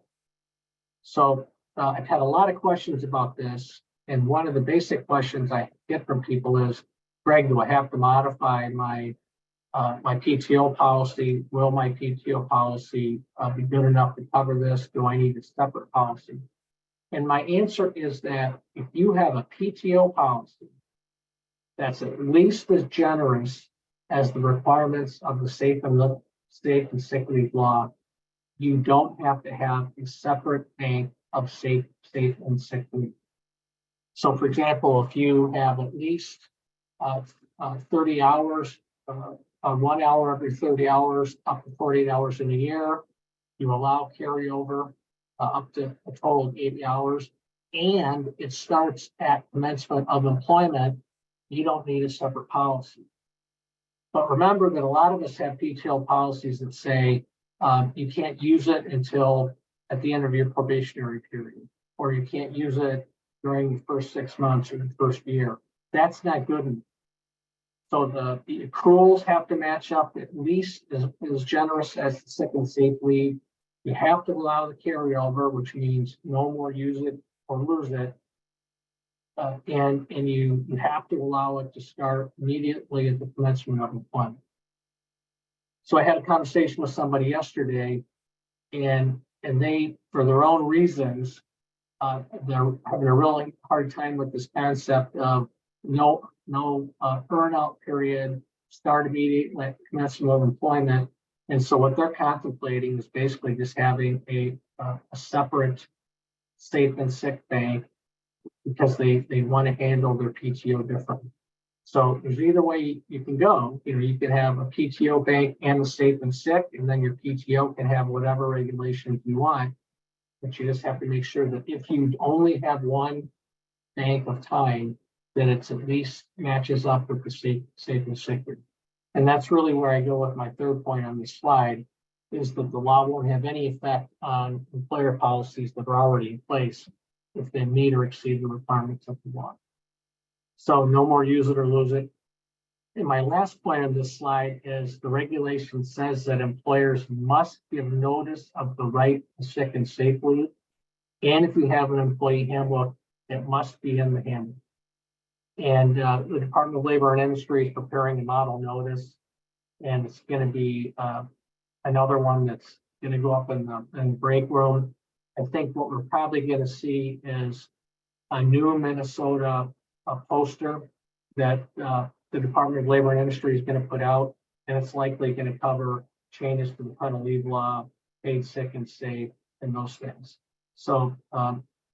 So I've had a lot of questions about this. And one of the basic questions I get from people is, Greg, do I have to modify my my PTO policy? Will my PTO policy be good enough to cover this? Do I need a separate policy? And my answer is that if you have a PTO policy that's at least as generous as the requirements of the safe and sick leave law, you don't have to have a separate bank of safe and sick leave. So for example, if you have at least 30 hours, 1 hour every 30 hours, up to 48 hours in a year, you allow carryover up to a total of 80 hours, and it starts at commencement of employment, you don't need a separate policy. But remember that a lot of us have PTO policies that say you can't use it until at the end of your probationary period, or you can't use it during the first 6 months or the first year. That's not good enough. So the accruals have to match up at least as generous as the sick and safe leave. You have to allow the carryover, which means no more use it or lose it. And you have to allow it to start immediately at the commencement of employment. So I had a conversation with somebody yesterday, and they, for their own reasons, they're having a really hard time with this concept of no earn-out period, start immediately at commencement of employment. And so what they're contemplating is basically just having a separate safe and sick bank, because they want to handle their PTO differently. So there's either way you can go. You can have a PTO bank and the safe and sick, and then your PTO can have whatever regulations you want. But you just have to make sure that if you only have one bank of time, that it's at least matches up with the safe and sick. And that's really where I go with my third point on this slide, is that the law won't have any effect on employer policies that are already in place if they meet or exceed the requirements of the law. So no more use it or lose it. And my last point on this slide is the regulation says that employers must give notice of the right to sick and safe leave. And if you have an employee handbook, it must be in the handbook. And the Department of Labor and Industry is preparing a model notice, and it's going to be another one that's going to go up in the break room. I think what we're probably going to see is a new Minnesota poster that the Department of Labor and Industry is going to put out, and it's likely going to cover changes to the parental leave law, paid sick and safe, and those things. So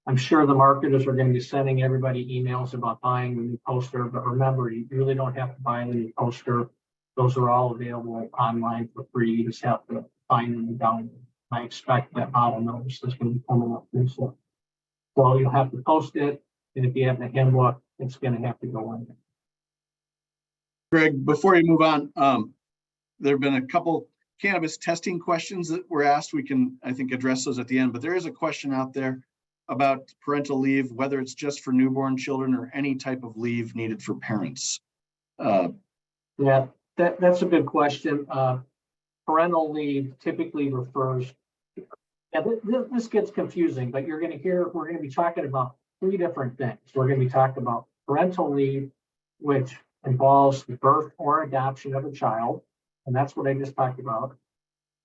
I'm sure the marketers are going to be sending everybody emails about buying the new poster, but remember, you really don't have to buy the new poster. Those are all available online for free. You just have to find them and download. I expect that model notice is going to be coming up pretty soon. So you'll have to post it, and if you have the handbook, it's going to have to go in there. Greg, before you move on, there have been a couple cannabis testing questions that were asked. We can, I think, address those at the end, but there is a question out there about parental leave, whether it's just for newborn children or any type of leave needed for parents. Yeah, that's a good question. Parental leave typically refers, this gets confusing, but we're going to be talking about three different things. We're going to be talking about parental leave, which involves the birth or adoption of a child, and that's what I just talked about.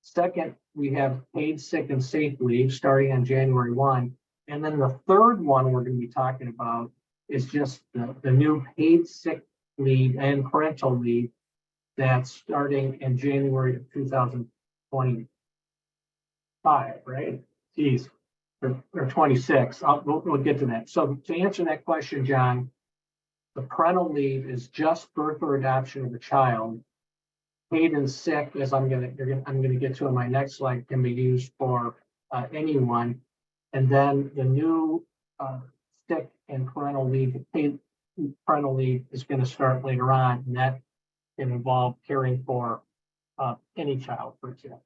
Second, we have paid sick and safe leave starting on January 1. And then the third one we're going to be talking about is just the new paid sick leave and parental leave that's starting in January of 2025, right? Geez, or 26. We'll get to that. So to answer that question, John, the parental leave is just birth or adoption of a child. Paid and sick, as I'm going to get to in my next slide, can be used for anyone. And then the new sick and parental leave, paid parental leave, is going to start later on, and that can involve caring for any child, for example.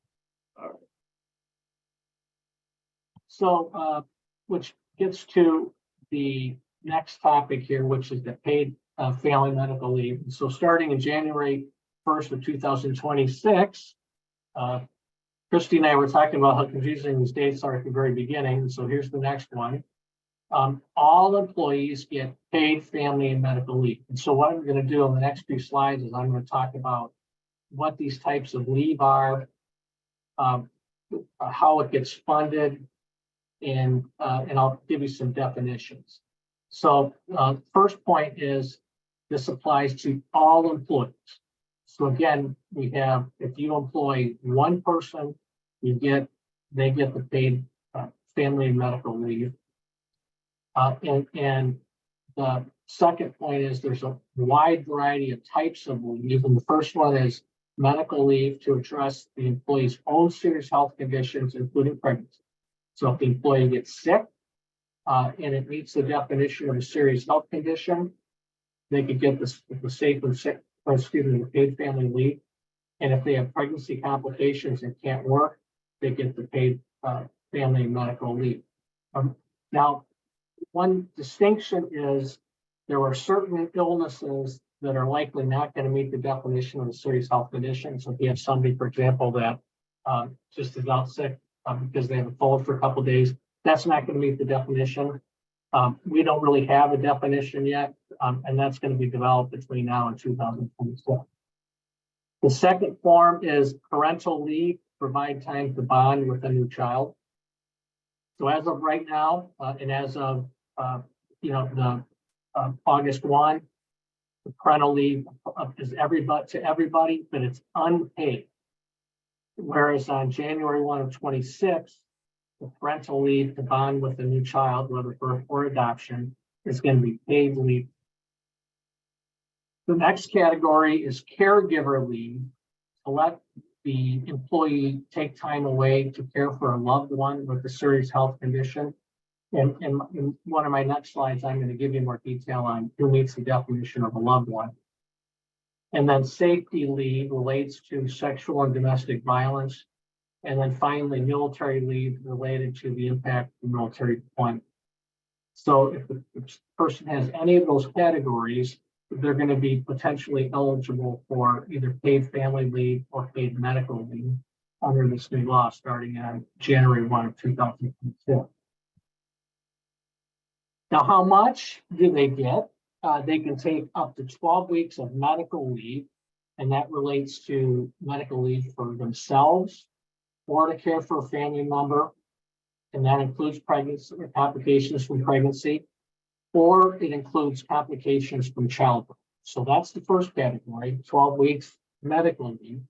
So, which gets to the next topic here, which is the paid family medical leave. So starting in January 1st of 2026, Christy and I were talking about how confusing these dates are at the very beginning. So here's the next one. All employees get paid family and medical leave. And so what I'm going to do in the next few slides is I'm going to talk about what these types of leave are, how it gets funded, and I'll give you some definitions. So first point is this applies to all employees. So again, we have, if you employ one person, they get the paid family and medical leave. And the second point is there's a wide variety of types of leave. And the first one is medical leave to address the employee's own serious health conditions, including pregnancy. So if the employee gets sick and it meets the definition of a serious health condition, they could get the safe and sick, the paid family leave. And if they have pregnancy complications and can't work, they get the paid family and medical leave. Now, one distinction is there are certain illnesses that are likely not going to meet the definition of a serious health condition. So if you have somebody, for example, that just is out sick because they have a cold for a couple of days, that's not going to meet the definition. We don't really have a definition yet, and that's going to be developed between now and 2024. The second form is parental leave, provide time to bond with a new child. So as of right now, and as of August 1, the parental leave is to everybody, but it's unpaid. Whereas on January 1 of 26, the parental leave to bond with a new child, whether birth or adoption, is going to be paid leave. The next category is caregiver leave, to let the employee take time away to care for a loved one with a serious health condition. And in one of my next slides, I'm going to give you more detail on who meets the definition of a loved one. And then safety leave relates to sexual and domestic violence. And then finally, military leave related to the impact of military deployment. So if the person has any of those categories, they're going to be potentially eligible for either paid family leave or paid medical leave under this new law starting on January 1 of 2022. Now, how much do they get? They can take up to 12 weeks of medical leave, and that relates to medical leave for themselves or to care for a family member, and that includes pregnancy or complications from pregnancy, or it includes complications from childbirth. So that's the first category, 12 weeks medical leave.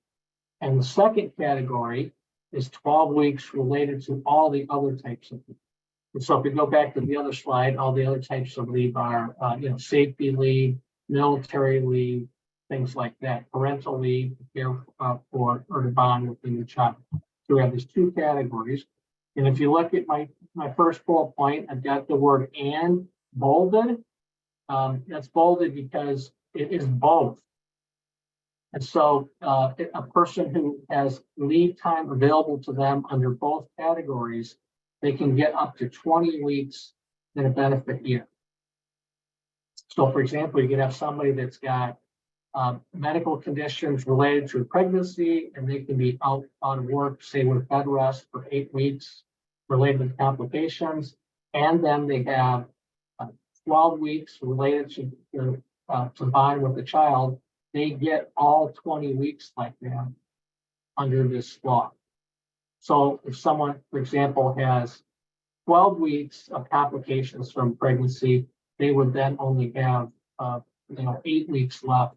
And the second category is 12 weeks related to all the other types of leave. And so if we go back to the other slide, all the other types of leave are, safety leave, military leave, things like that, parental leave, to care for or to bond with the new child. So we have these two categories. And if you look at my first bullet point, I've got the word "and" bolded. That's bolded because it is both. And so a person who has leave time available to them under both categories, they can get up to 20 weeks in a benefit year. So for example, you could have somebody that's got medical conditions related to a pregnancy, and they can be out on work, say with bed rest for 8 weeks related to complications. And then they have 12 weeks related to bond with the child. They get all 20 weeks like that under this law. So if someone, for example, has 12 weeks of complications from pregnancy, they would then only have 8 weeks left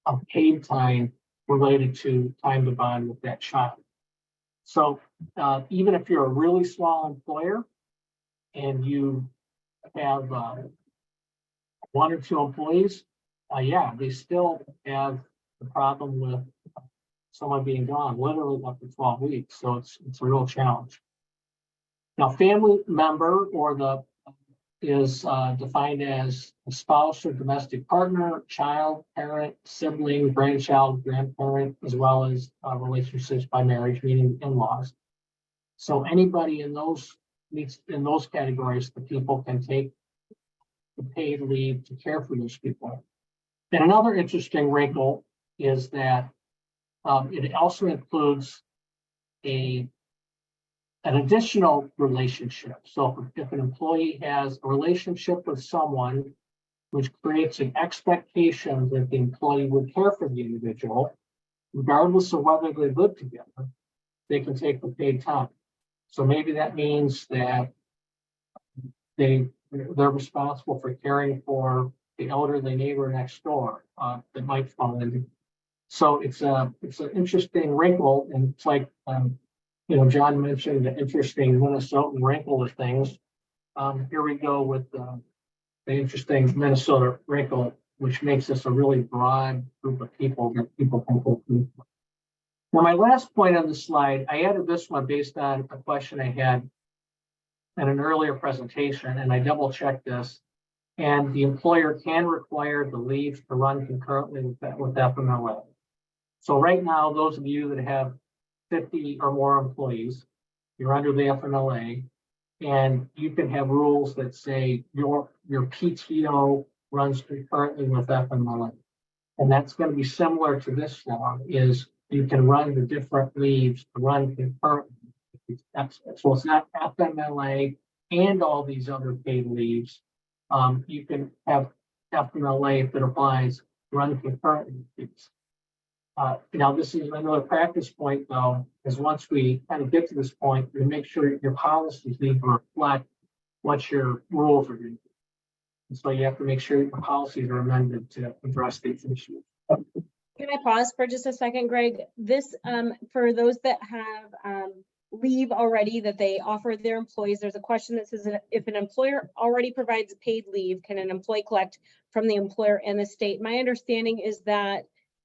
of paid time related to time to bond with that child. So even if you're a really small employer and you have 1 or 2 employees, they still have the problem with someone being gone literally up to 12 weeks. So it's a real challenge. Now, family member is defined as a spouse or domestic partner, child, parent, sibling, grandchild, grandparent, as well as relationships by marriage, meaning in-laws. So anybody in those categories, the people can take the paid leave to care for those people. And another interesting wrinkle is that it also includes an additional relationship. So if an employee has a relationship with someone, which creates an expectation that the employee would care for the individual, regardless of whether they live together, they can take the paid time. So maybe that means that they're responsible for caring for the elderly neighbor next door that might fall into. So it's an interesting wrinkle, and it's like John mentioned the interesting Minnesotan wrinkle of things. Here we go with the interesting Minnesota wrinkle, which makes this a really broad group of people that people can go through. Now, my last point on the slide, I added this one based on a question I had in an earlier presentation, and I double checked this. And the employer can require the leave to run concurrently with FMLA. So right now, those of you that have 50 or more employees, you're under the FMLA, and you can have rules that say your PTO runs concurrently with FMLA. And that's going to be similar to this law, is you can run the different leaves to run concurrently. So it's not FMLA and all these other paid leaves. You can have FMLA if it applies, run concurrently. Now, this is another practice point, though, is once we kind of get to this point, we make sure your policies need to reflect what your rules are going to be. And so you have to make sure your policies are amended to address these issues. Can I pause for just a second, Greg? This, for those that have leave already that they offer their employees, there's a question that says, if an employer already provides paid leave, can an employee collect from the employer and the state? My understanding is that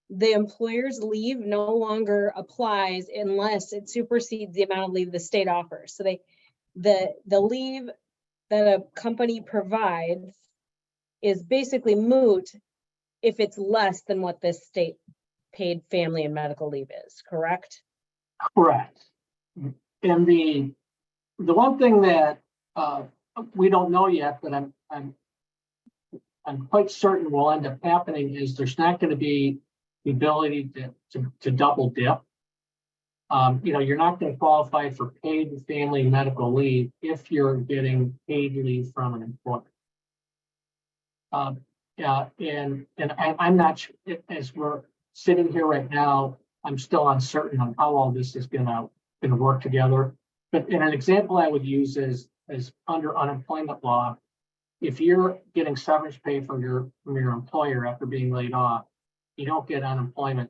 the employer's leave no longer applies unless it supersedes the amount of leave the state offers. So the leave that a company provides is basically moot if it's less than what this state paid family and medical leave is, correct? Correct. And the one thing that we don't know yet, but I'm quite certain will end up happening, is there's not going to be the ability to double dip. You're not going to qualify for paid family medical leave if you're getting paid leave from an employer. And I'm not sure, as we're sitting here right now, I'm still uncertain on how all this is going to work together. But in an example I would use is under unemployment law, if you're getting severance pay from your employer after being laid off, you don't get unemployment,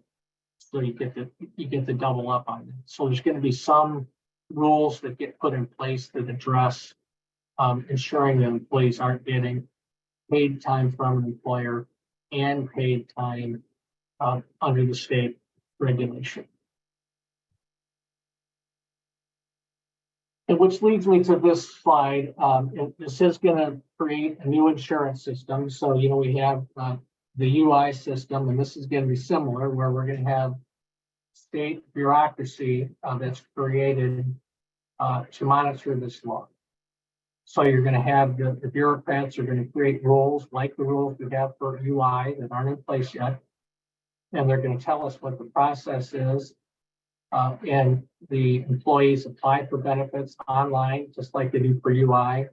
so you get the double up on it. So there's going to be some rules that get put in place that address ensuring that employees aren't getting paid time from an employer and paid time under the state regulation. And which leads me to this slide. This is going to create a new insurance system. So, we have the UI system, and this is going to be similar, where we're going to have state bureaucracy that's created to monitor this law. So you're going to have the bureaucrats are going to create rules like the rules we have for UI that aren't in place yet. And they're going to tell us what the process is. And the employees apply for benefits online, just like they do for UI.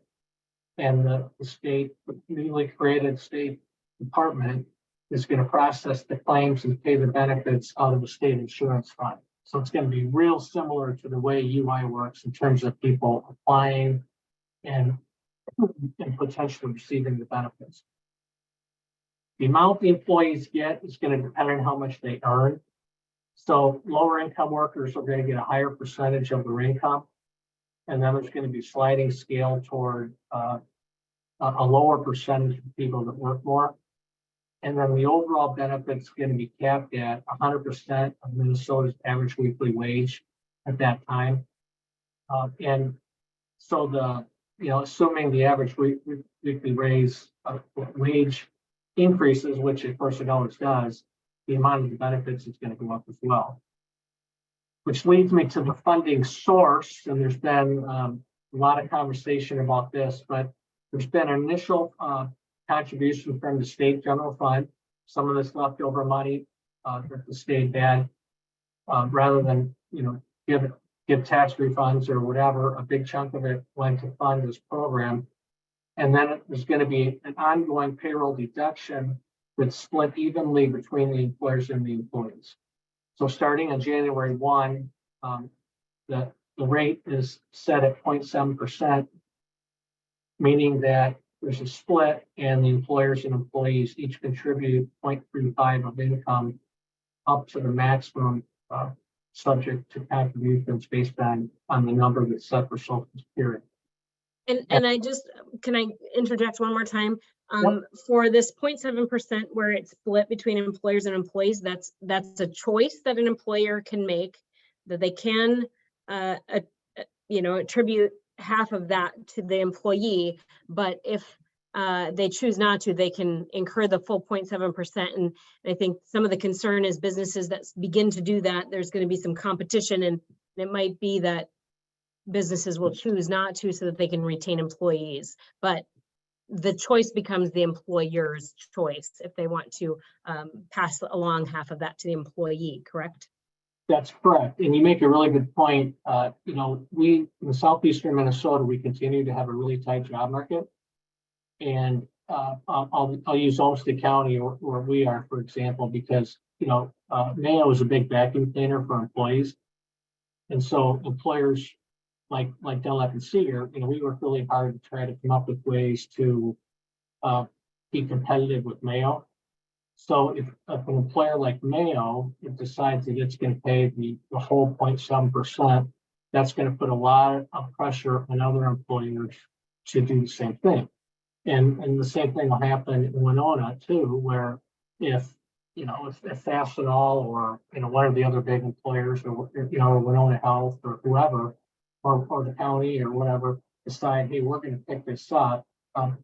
And the state, the newly created state department is going to process the claims and pay the benefits out of the state insurance fund. So it's going to be real similar to the way UI works in terms of people applying and potentially receiving the benefits. The amount the employees get is going to depend on how much they earn. So lower income workers are going to get a higher percentage of their income. And then there's going to be sliding scale toward a lower percentage of people that work more. And then the overall benefit is going to be capped at 100% of Minnesota's average weekly wage at that time. And so assuming the average weekly wage increases, which of course it always does, the amount of the benefits is going to go up as well. Which leads me to the funding source, and there's been a lot of conversation about this, but there's been an initial contribution from the state general fund, some of this leftover money that the state had, rather than, give tax refunds or whatever, a big chunk of it went to fund this program. And then there's going to be an ongoing payroll deduction that's split evenly between the employers and the employees. So starting on January 1, the rate is set at 0.7%, meaning that there's a split and the employers and employees each contribute 0.35 of income up to the maximum subject to contributions based on the number that's set for Social Security. And can I interject one more time? Yep. For this 0.7% where it's split between employers and employees, that's a choice that an employer can make, that they can attribute half of that to the employee, but if they choose not to, they can incur the full 0.7%. And I think some of the concern is businesses that begin to do that, there's going to be some competition, and it might be that businesses will choose not to so that they can retain employees. But the choice becomes the employer's choice if they want to pass along half of that to the employee, correct? That's correct. And you make a really good point. We in southeastern Minnesota, we continue to have a really tight job market. And I'll use Olmsted County where we are, for example, because, Mayo is a big vacuum cleaner for employees. And so employers like Dunlap Seeger, we work really hard to try to come up with ways to be competitive with Mayo. So if an employer like Mayo decides that it's going to pay the whole 0.7%, that's going to put a lot of pressure on other employers to do the same thing. And the same thing will happen in Winona too, where if Fastenal or one of the other big employers or Winona Health or whoever or the county or whatever decide, hey, we're going to pick this up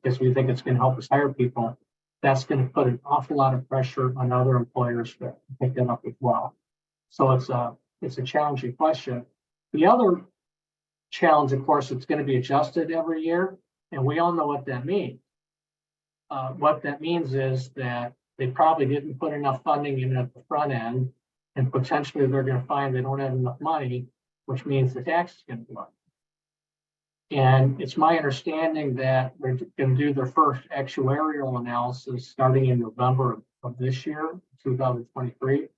because we think it's going to help us hire people, that's going to put an awful lot of pressure on other employers to pick them up as well. So it's a challenging question. The other challenge, of course, it's going to be adjusted every year, and we all know what that means. What that means is that they probably didn't put enough funding in at the front end, and potentially they're going to find they don't have enough money, which means the tax is going to go up. And it's my understanding that they're going to do their first actuarial analysis starting in November of this year, 2023.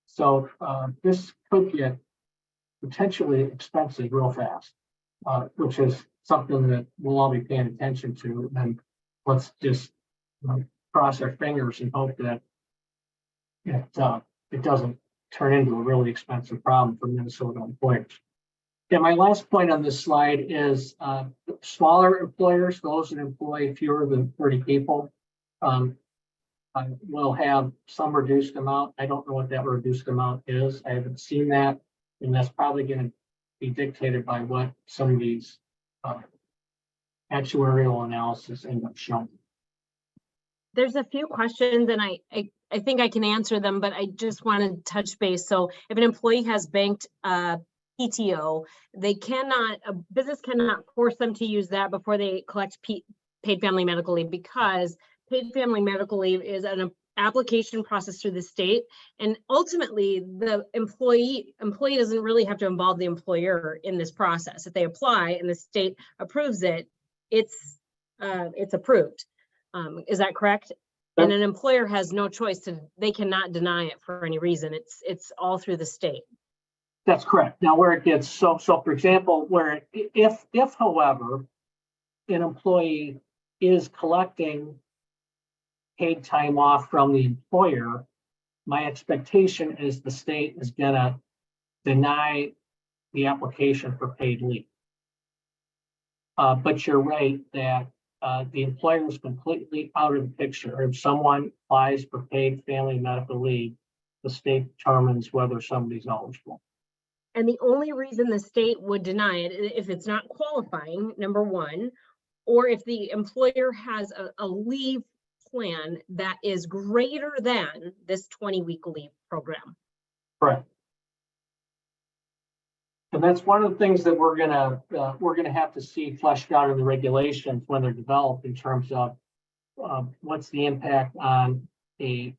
So this could get potentially expensive real fast, which is something that we'll all be paying attention to. And let's just cross our fingers and hope that it doesn't turn into a really expensive problem for Minnesota employers. And my last point on this slide is smaller employers, those that employ fewer than 30 people, will have some reduced amount. I don't know what that reduced amount is. I haven't seen that. And that's probably going to be dictated by what some of these actuarial analysis end up showing. There's a few questions, and I think I can answer them, but I just want to touch base. So if an employee has banked PTO, a business cannot force them to use that before they collect paid family medical leave, because paid family medical leave is an application process through the state, and ultimately the employee doesn't really have to involve the employer in this process. If they apply and the state approves it, it's approved. Is that correct? And an employer has no choice they cannot deny it for any reason. It's all through the state. That's correct. Now, where it gets so for example, where if however, an employee is collecting paid time off from the employer, my expectation is the state is gonna deny the application for paid leave. But you're right that the employer is completely out of the picture. If someone applies for paid family medical leave, the state determines whether somebody's eligible. And the only reason the state would deny it if it's not qualifying, number one, or if the employer has a leave plan that is greater than this 20-week leave program. Correct. And that's one of the things that we're gonna have to see fleshed out in the regulations when they're developed in terms of what's the impact on an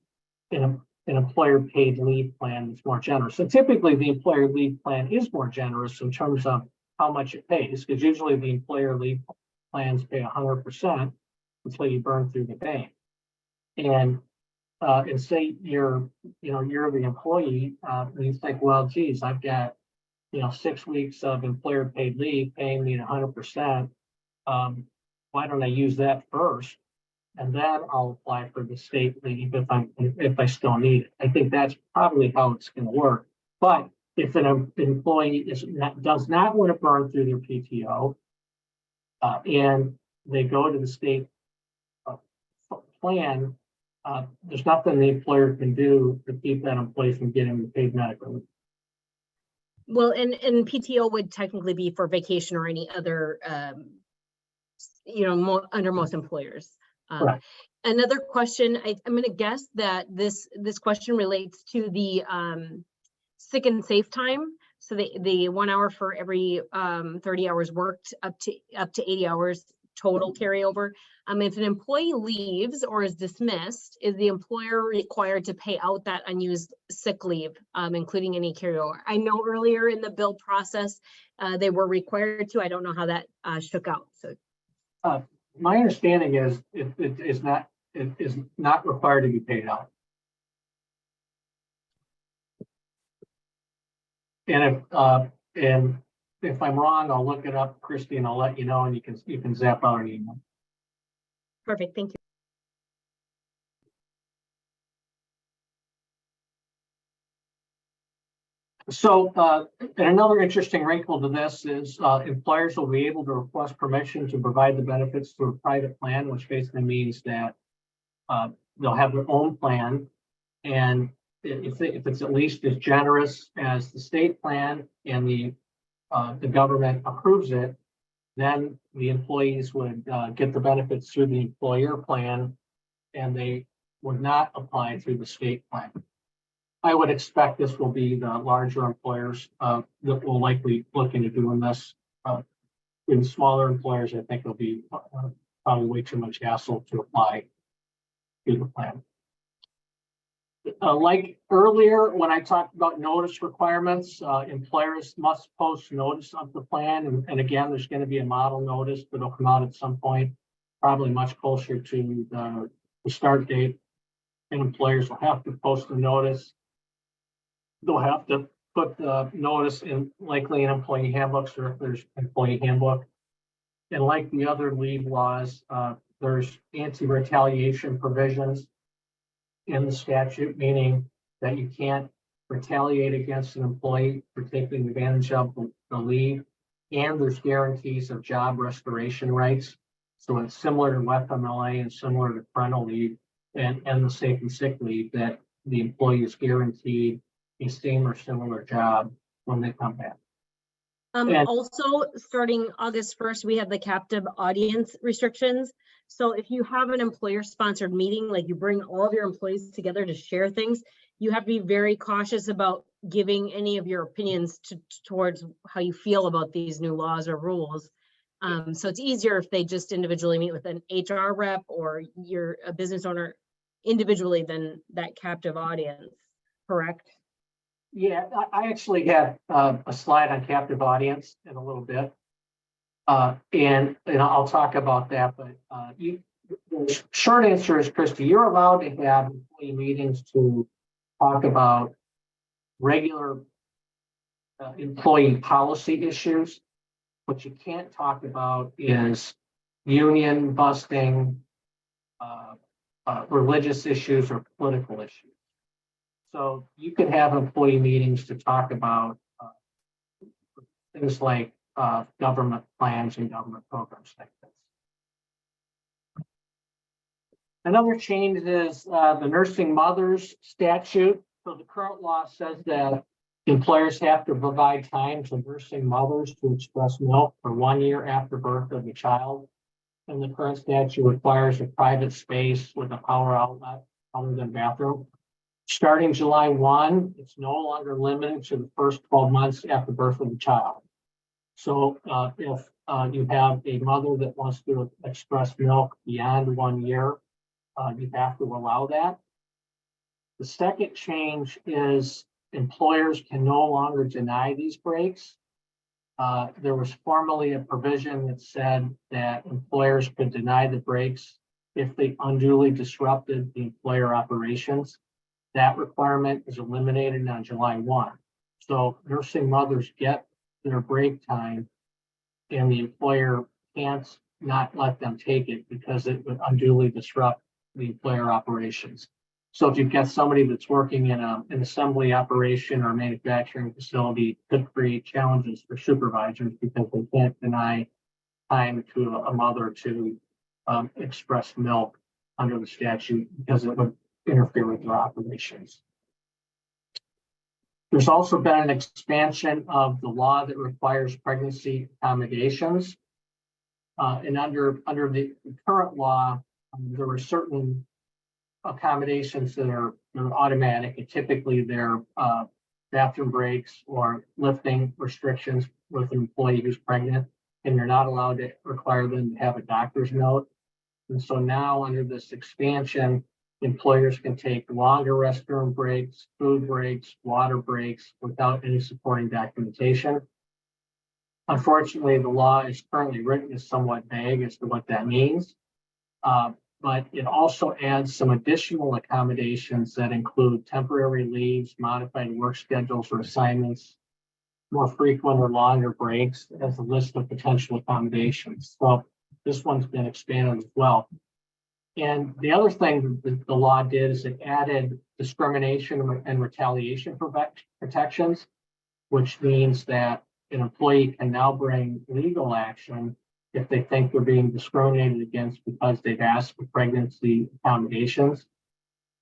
employer paid leave plan that's more generous. So typically the employer leave plan is more generous in terms of how much it pays, because usually the employer leave plans pay 100% until you burn through the bank. And say you're the employee, and you think, well, geez, I've got 6 weeks of employer paid leave paying me 100%. Why don't I use that first, and then I'll apply for the state leave if I still need it. I think that's probably how it's going to work. But if an employee does not want to burn through their PTO, and they go to the state plan, there's nothing the employer can do to keep that employee from getting the paid medical leave. Well, and PTO would technically be for vacation or any other, under most employers. Right. Another question, I'm going to guess that this question relates to the sick and safe time. So the 1 hour for every 30 hours worked up to 80 hours total carryover. If an employee leaves or is dismissed, is the employer required to pay out that unused sick leave, including any carryover? I know earlier in the bill process, they were required to. I don't know how that shook out. So, my understanding is it is not required to be paid out. And if I'm wrong, I'll look it up, Christy, and I'll let you know, and you can zap out an email. Perfect, thank you. So, and another interesting wrinkle to this is employers will be able to request permission to provide the benefits through a private plan, which basically means that they'll have their own plan, and if it's at least as generous as the state plan and the government approves it, then the employees would get the benefits through the employer plan, and they would not apply through the state plan. I would expect this will be the larger employers that will likely look into doing this. In smaller employers, I think it'll be probably way too much hassle to apply to the plan. Like earlier, when I talked about notice requirements, employers must post notice of the plan. And again, there's going to be a model notice that'll come out at some point, probably much closer to the start date. And employers will have to post a notice. They'll have to put the notice in likely in employee handbooks, or if there's employee handbook. And like the other leave laws, there's anti-retaliation provisions in the statute, meaning that you can't retaliate against an employee for taking advantage of the leave, and there's guarantees of job restoration rights. So it's similar to FMLA and similar to parental leave and the safe and sick leave, that the employee is guaranteed a same or similar job when they come back. Also, starting August 1st, we have the captive audience restrictions. So if you have an employer-sponsored meeting, like you bring all of your employees together to share things, you have to be very cautious about giving any of your opinions towards how you feel about these new laws or rules. So it's easier if they just individually meet with an HR rep or you're a business owner individually than that captive audience, correct? Yeah, I actually have a slide on captive audience in a little bit. And I'll talk about that, but the short answer is, Christy, you're allowed to have employee meetings to talk about regular employee policy issues. What you can't talk about is union busting, religious issues, or political issues. So you can have employee meetings to talk about things like government plans and government programs like this. Another change is the nursing mothers statute. So the current law says that employers have to provide time to nursing mothers to express milk for 1 year after birth of the child. And the current statute requires a private space with a power outlet other than bathroom. Starting July 1, it's no longer limited to the first 12 months after birth of the child. So if you have a mother that wants to express milk beyond 1 year, You have to allow that. The second change is employers can no longer deny these breaks. There was formerly a provision that said that employers could deny the breaks if they unduly disrupted the employer operations. That requirement is eliminated on July 1. So nursing mothers get their break time and the employer can't not let them take it because it would unduly disrupt the employer operations. So if you've got somebody that's working in an assembly operation or manufacturing facility, it could create challenges for supervisors because they can't deny time to a mother to express milk under the statute because it would interfere with their operations. There's also been an expansion of the law that requires pregnancy accommodations. And under the current law, there were certain accommodations that are automatic, and typically they're bathroom breaks or lifting restrictions with an employee who's pregnant, and you're not allowed to require them to have a doctor's note. And so now under this expansion, employers can take longer restroom breaks, food breaks, water breaks without any supporting documentation. Unfortunately, the law is currently written as somewhat vague as to what that means. But it also adds some additional accommodations that include temporary leaves, modified work schedules or assignments, more frequent or longer breaks as a list of potential accommodations. So this one's been expanded as well. And the other thing that the law did is it added discrimination and retaliation protections, which means that an employee can now bring legal action if they think they're being discriminated against because they've asked for pregnancy accommodations.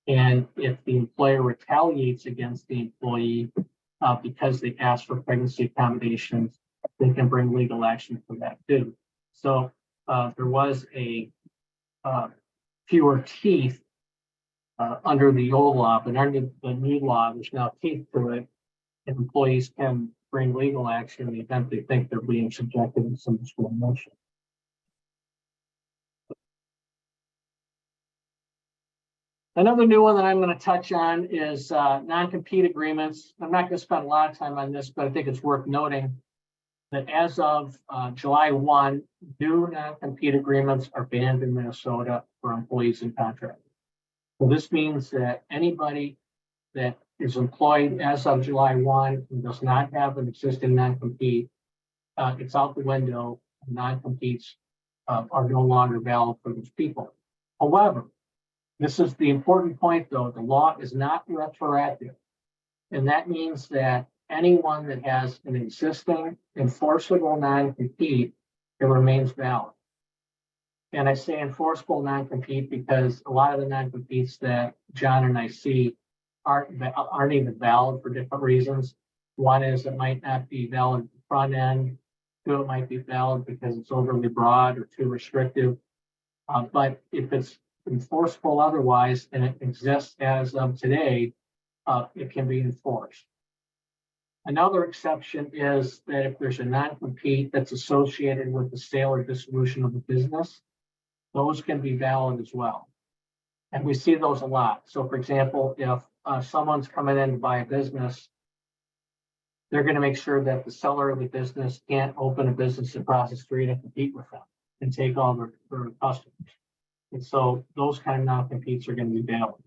And if the employer retaliates against the employee because they asked for pregnancy accommodations, they can bring legal action for that too. So there was a fewer teeth under the old law, but under the new law, there's now teeth to it, and employees can bring legal action in the event they think they're being subjected to some discrimination. Another new one that I'm going to touch on is non-compete agreements. I'm not going to spend a lot of time on this, but I think it's worth noting that as of July 1, new non-compete agreements are banned in Minnesota for employees and contractors. So this means that anybody that is employed as of July 1 and does not have an existing non-compete, it's out the window. Non-competes are no longer valid for those people. However, this is the important point though, the law is not retroactive. And that means that anyone that has an existing enforceable non-compete, it remains valid. And I say enforceable non-compete because a lot of the non-competes that John and I see aren't even valid for different reasons. One is it might not be valid at the front end. Two, it might be valid because it's overly broad or too restrictive. But if it's enforceable otherwise and it exists as of today, it can be enforced. Another exception is that if there's a non-compete that's associated with the sale or dissolution of the business, those can be valid as well. And we see those a lot. So for example, if someone's coming in to buy a business, they're going to make sure that the seller of the business can't open a business across the street and compete with them and take all their customers. And so those kind of non-competes are going to be valid.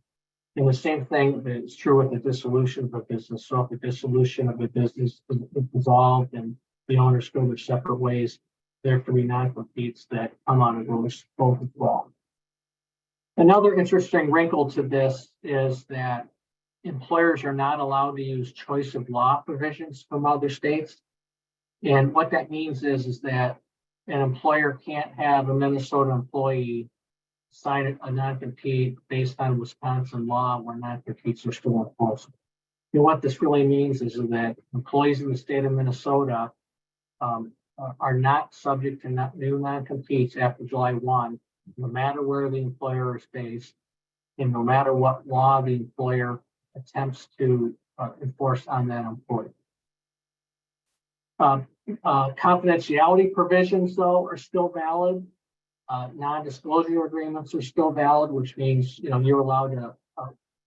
And the same thing is true with the dissolution of a business. So if the dissolution of a business is dissolved and the owners go their separate ways, there can be non-competes that come out of those both as well. Another interesting wrinkle to this is that employers are not allowed to use choice of law provisions from other states. And what that means is that an employer can't have a Minnesota employee sign a non-compete based on Wisconsin law where non-competes are still enforceable. And what this really means is that employees in the state of Minnesota are not subject to new non-competes after July 1, no matter where the employer is based, and no matter what law the employer attempts to enforce on that employee. Confidentiality provisions, though, are still valid. Non-disclosure agreements are still valid, which means, you're allowed to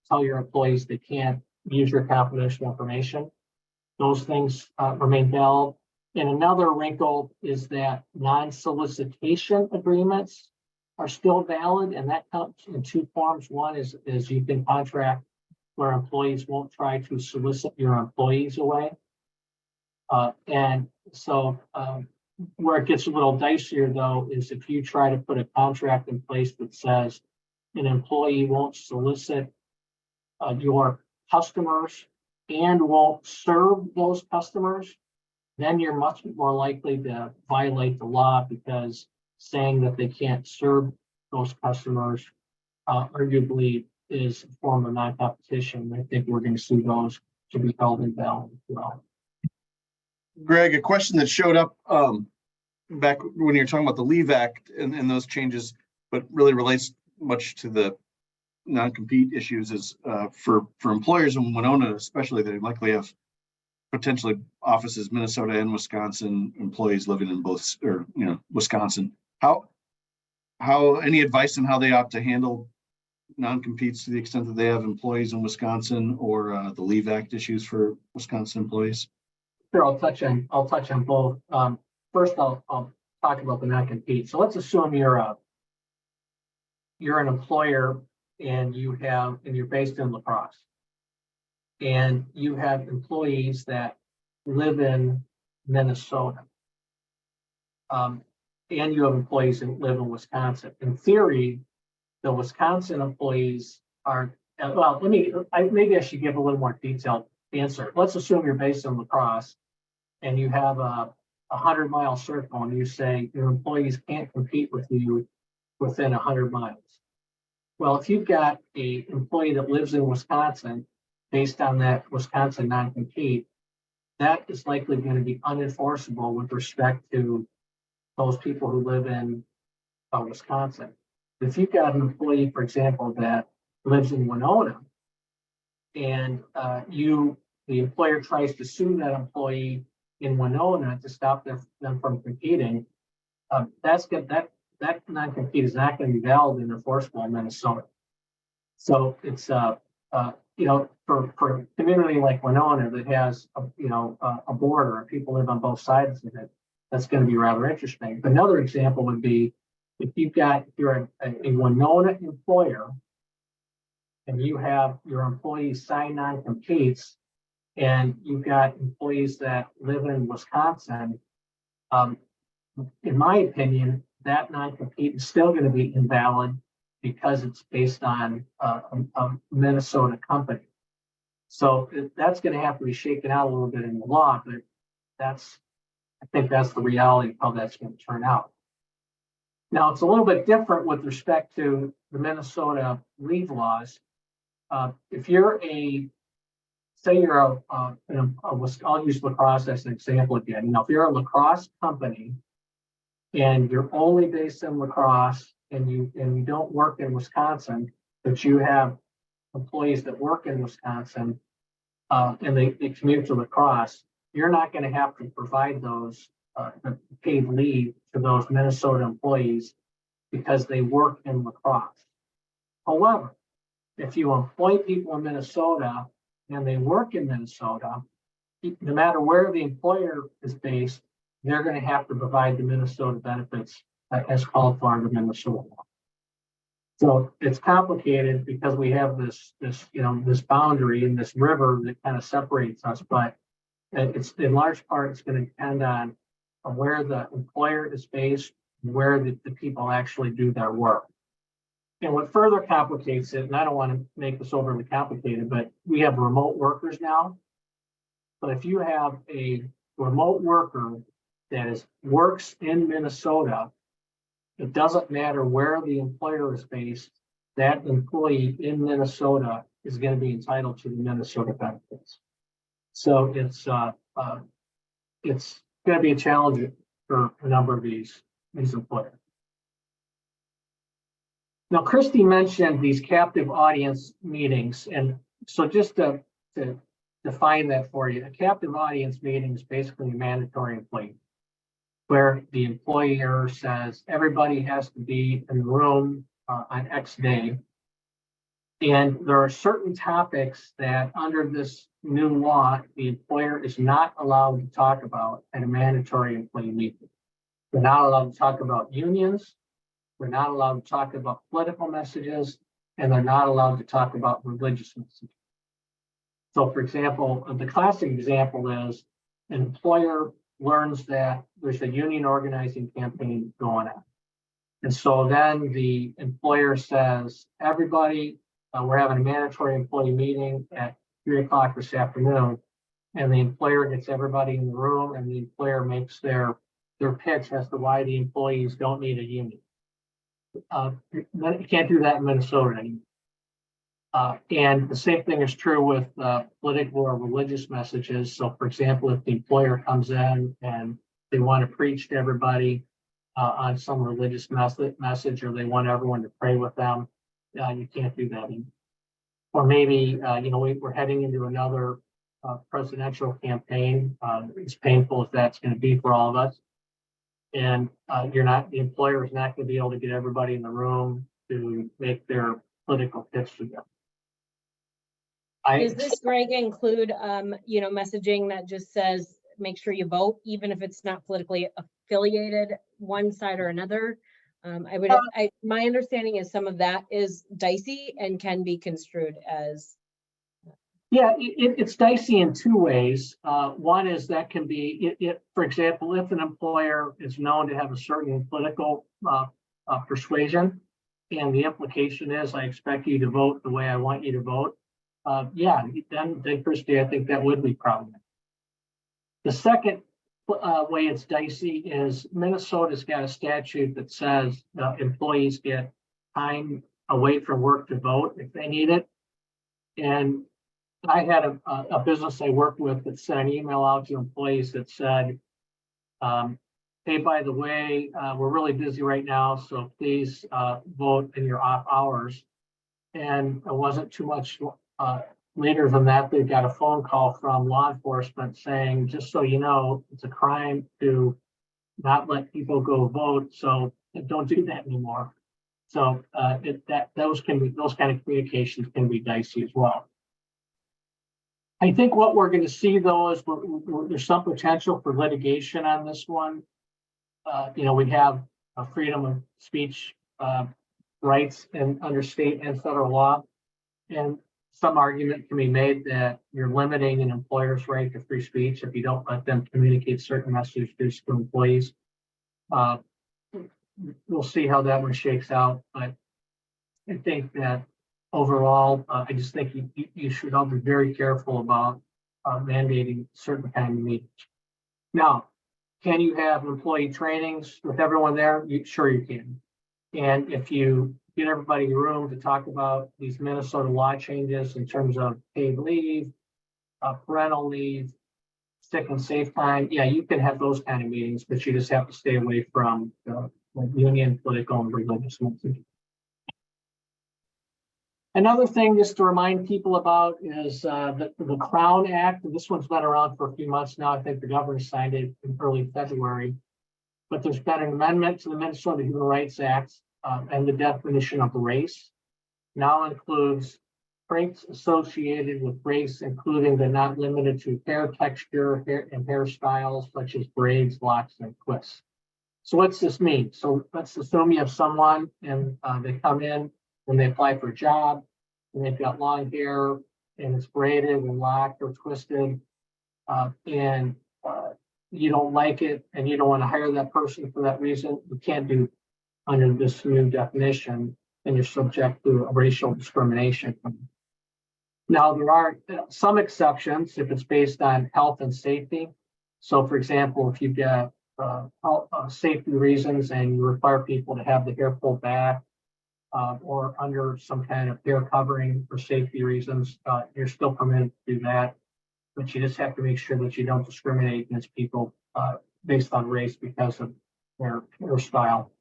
tell your employees they can't use your confidential information. Those things remain valid. And another wrinkle is that non-solicitation agreements are still valid, and that comes in two forms. One is you can contract where employees won't try to solicit your employees away. And so where it gets a little dicier, though, is if you try to put a contract in place that says an employee won't solicit your customers and won't serve those customers, then you're much more likely to violate the law, because saying that they can't serve those customers arguably is a form of non-competition. I think we're going to see those to be held invalid as well. Greg, a question that showed up back when you're talking about the Leave Act and those changes, but really relates much to the non-compete issues, is for employers in Winona, especially, they likely have potentially offices Minnesota and Wisconsin, employees living in both, or Wisconsin. How any advice on how they ought to handle non-competes to the extent that they have employees in Wisconsin, or the Leave Act issues for Wisconsin employees? Sure, I'll touch on both. First, I'll talk about the non-compete. So let's assume you're an employer and you're based in La Crosse, and you have employees that live in Minnesota, and you have employees that live in Wisconsin. In theory, the Wisconsin employees are, well, maybe I should give a little more detailed answer. Let's assume you're based in La Crosse and you have a 100-mile circle, and you say your employees can't compete with you within 100 miles. Well, if you've got an employee that lives in Wisconsin, based on that Wisconsin non-compete, that is likely going to be unenforceable with respect to those people who live in Wisconsin. If you've got an employee, for example, that lives in Winona, and the employer tries to sue that employee in Winona to stop them from competing, that non-compete is not going to be valid and enforceable in Minnesota. So it's for a community like Winona that has a border and people live on both sides of it, that's going to be rather interesting. But another example would be if you're a Winona employer and you have your employees sign non-competes, and you've got employees that live in Wisconsin, in my opinion, that non-compete is still going to be invalid because it's based on a Minnesota company. So that's going to have to be shaken out a little bit in the law, but I think that's the reality of how that's going to turn out. Now, it's a little bit different with respect to the Minnesota leave laws. If you're say you're I'll use La Crosse as an example again. If you're a La Crosse company and you're only based in La Crosse and you don't work in Wisconsin, but you have employees that work in Wisconsin and they commute to La Crosse, you're not going to have to provide those paid leave to those Minnesota employees because they work in La Crosse. However, if you employ people in Minnesota and they work in Minnesota, no matter where the employer is based, they're going to have to provide the Minnesota benefits as called for under Minnesota law. So it's complicated because we have this boundary and this river that kind of separates us, but it's in large part, it's going to depend on where the employer is based, where the people actually do their work. And what further complicates it, and I don't want to make this overly complicated, but we have remote workers now. But if you have a remote worker that works in Minnesota, it doesn't matter where the employer is based, that employee in Minnesota is going to be entitled to the Minnesota benefits. So it's going to be a challenge for a number of these employers. Now, Christy mentioned these captive audience meetings, and so just to define that for you, a captive audience meeting is basically a mandatory employee. where the employer says everybody has to be in the room on X day. And there are certain topics that under this new law, the employer is not allowed to talk about at a mandatory employee meeting. They're not allowed to talk about unions. They're not allowed to talk about political messages, and they're not allowed to talk about religious messages. So for example, the classic example is an employer learns that there's a union organizing campaign going on. And so then the employer says, everybody, we're having a mandatory employee meeting at 3 o'clock this afternoon. And the employer gets everybody in the room, and the employer makes their pitch as to why the employees don't need a union. You can't do that in Minnesota anymore. And the same thing is true with political or religious messages. So for example, if the employer comes in and they want to preach to everybody on some religious message, or they want everyone to pray with them, you can't do that anymore. Or maybe, we're heading into another presidential campaign, as painful as that's going to be for all of us. And the employer is not going to be able to get everybody in the room to make their political pitch to them. Does this, Greg, include, messaging that just says, make sure you vote, even if it's not politically affiliated one side or another? My understanding is some of that is dicey and can be construed as. Yeah, it's dicey in two ways. One is that can be, for example, if an employer is known to have a certain political persuasion, and the implication is, I expect you to vote the way I want you to vote. Then Christy, I think that would be problematic. The second way it's dicey is Minnesota's got a statute that says employees get time away from work to vote if they need it. And I had a business I worked with that sent an email out to employees that said, hey, by the way, we're really busy right now, so please vote in your off hours. And it wasn't too much later than that, they got a phone call from law enforcement saying, just so you know, it's a crime to not let people go vote, so don't do that anymore. So those kind of communications can be dicey as well. I think what we're going to see though is there's some potential for litigation on this one. We have a freedom of speech rights under state and federal law, and some argument can be made that you're limiting an employer's right to free speech if you don't let them communicate certain messages to employees. We'll see how that one shakes out, but I think that overall, I just think you should all be very careful about mandating certain kind of meetings. Now, can you have employee trainings with everyone there? Sure you can. And if you get everybody in the room to talk about these Minnesota law changes in terms of paid leave, parental leave, sick and safe time, yeah, you can have those kind of meetings, but you just have to stay away from union, political, and religious messages. Another thing just to remind people about is the Crown Act. This one's been around for a few months now. I think the governor signed it in early February. But there's been an amendment to the Minnesota Human Rights Act, and the definition of race now includes traits associated with race, including but not limited to hair texture and hairstyles such as braids, locks, and twists. So what's this mean? So let's assume you have someone and they come in when they apply for a job and they've got long hair and it's braided and locked or twisted, and you don't like it and you don't want to hire that person for that reason. You can't do under this new definition, and you're subject to racial discrimination. Now, there are some exceptions if it's based on health and safety. So, for example, if you've got safety reasons and you require people to have the hair pulled back or under some kind of hair covering for safety reasons, you're still permitted to do that. But you just have to make sure that you don't discriminate against people based on race because of their hairstyle.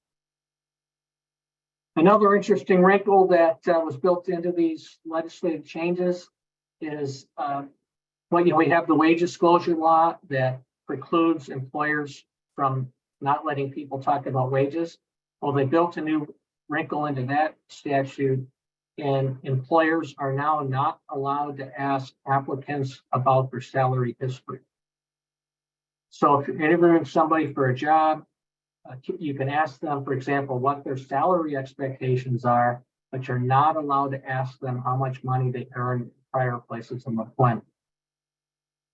Another interesting wrinkle that was built into these legislative changes is we have the wage disclosure law that precludes employers from not letting people talk about wages. Well, they built a new wrinkle into that statute, and employers are now not allowed to ask applicants about their salary history. So if you're interviewing somebody for a job, you can ask them, for example, what their salary expectations are, but you're not allowed to ask them how much money they earned in prior places of employment.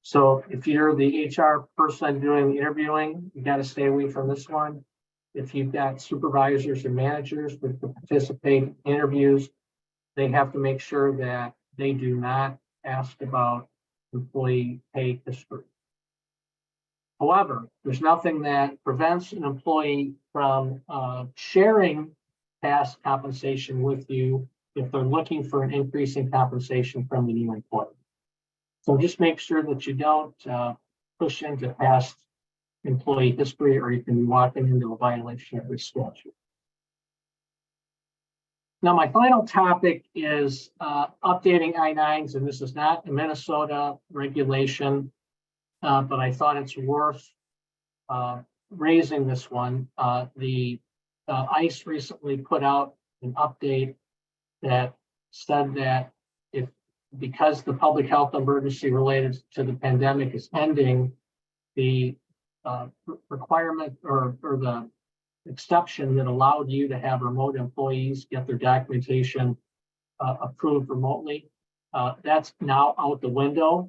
So if you're the HR person doing the interviewing, you got to stay away from this one. If you've got supervisors and managers that participate in interviews, they have to make sure that they do not ask about employee pay history. However, there's nothing that prevents an employee from sharing past compensation with you if they're looking for an increase in compensation from the new employer. So just make sure that you don't push into past employee history, or you can be walking into a violation of this statute. Now, my final topic is updating I-9s, and this is not a Minnesota regulation, but I thought it's worth raising this one. The ICE recently put out an update that said that because the public health emergency related to the pandemic is ending, the requirement or the exception that allowed you to have remote employees get their documentation approved remotely, that's now out the window.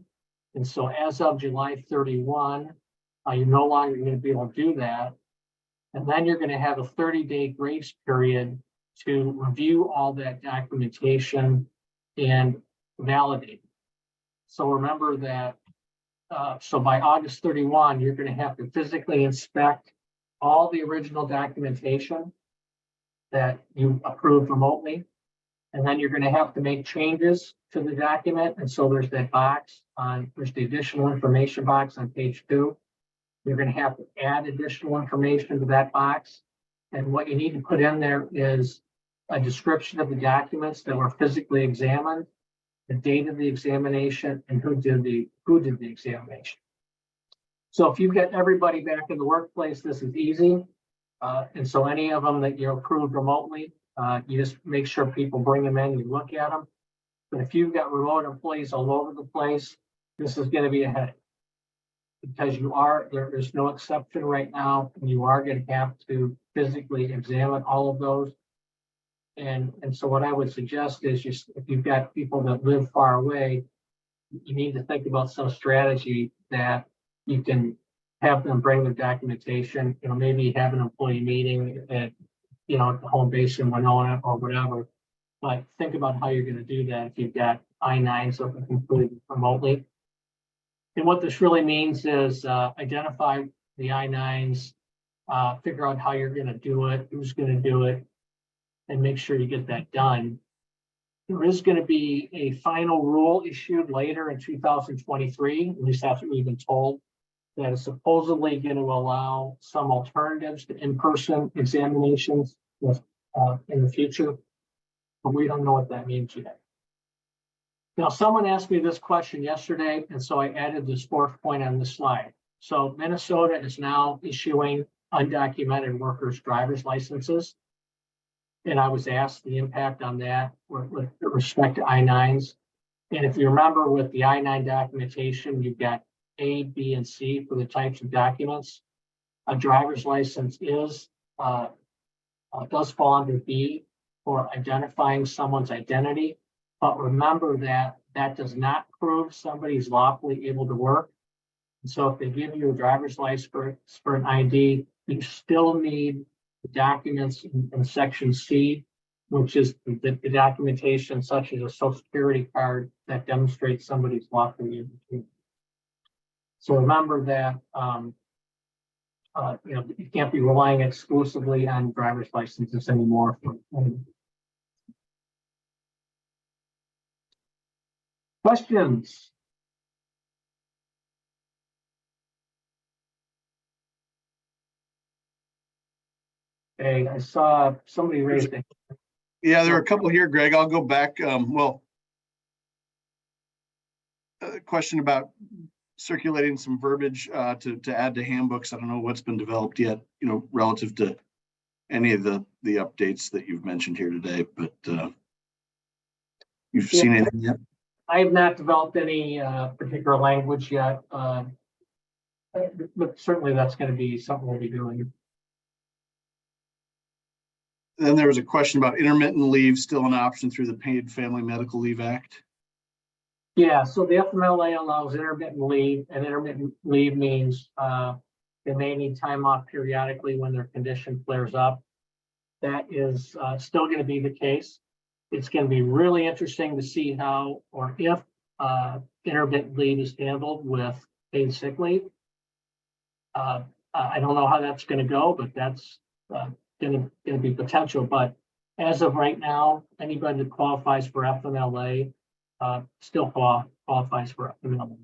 And so as of July 31, you're no longer going to be able to do that. And then you're going to have a 30-day grace period to review all that documentation and validate. So remember that, so by August 31, you're going to have to physically inspect all the original documentation that you approved remotely. And then you're going to have to make changes to the document. And so there's that box there's the additional information box on page 2. You're going to have to add additional information to that box. And what you need to put in there is a description of the documents that were physically examined, the date of the examination, and who did the examination. So if you get everybody back in the workplace, this is easy. And so any of them that you approved remotely, you just make sure people bring them in, you look at them. But if you've got remote employees all over the place, this is going to be a headache. Because there is no exception right now, and you are going to have to physically examine all of those. And so what I would suggest is if you've got people that live far away, you need to think about some strategy that you can have them bring their documentation, maybe have an employee meeting at, the home base in Winona or whatever. But think about how you're going to do that if you've got I-9s that are completed remotely. And what this really means is identify the I-9s, figure out how you're going to do it, who's going to do it, and make sure you get that done. There is going to be a final rule issued later in 2023, at least that's what we've been told, that is supposedly going to allow some alternatives to in-person examinations in the future, but we don't know what that means yet. Now, someone asked me this question yesterday, and so I added this 4th point on the slide. So Minnesota is now issuing undocumented workers' driver's licenses. And I was asked the impact on that with respect to I-9s. And if you remember with the I-9 documentation, you've got A, B, and C for the types of documents. A driver's license does fall under B for identifying someone's identity. But remember that does not prove somebody's lawfully able to work. And so if they give you a driver's license for an ID, you still need the documents in section C, which is the documentation such as a social security card that demonstrates somebody's lawfully able to work. So remember that you can't be relying exclusively on driver's licenses anymore. Questions? Okay, I saw somebody raised it. Yeah, there are a couple here, Greg. I'll go back. A question about circulating some verbiage to add to handbooks. I don't know what's been developed yet, relative to any of the updates that you've mentioned here today, but you've seen anything yet? I have not developed any particular language yet, but certainly that's going to be something we'll be doing. Then there was a question about intermittent leave still an option through the Paid Family Medical Leave Act. Yeah, so the FMLA allows intermittent leave, and intermittent leave means they may need time off periodically when their condition flares up. That is still going to be the case. It's going to be really interesting to see how or if intermittent leave is handled with paid sick leave. I don't know how that's going to go, but that's going to be potential. But as of right now, anybody that qualifies for FMLA still qualifies for FMLA.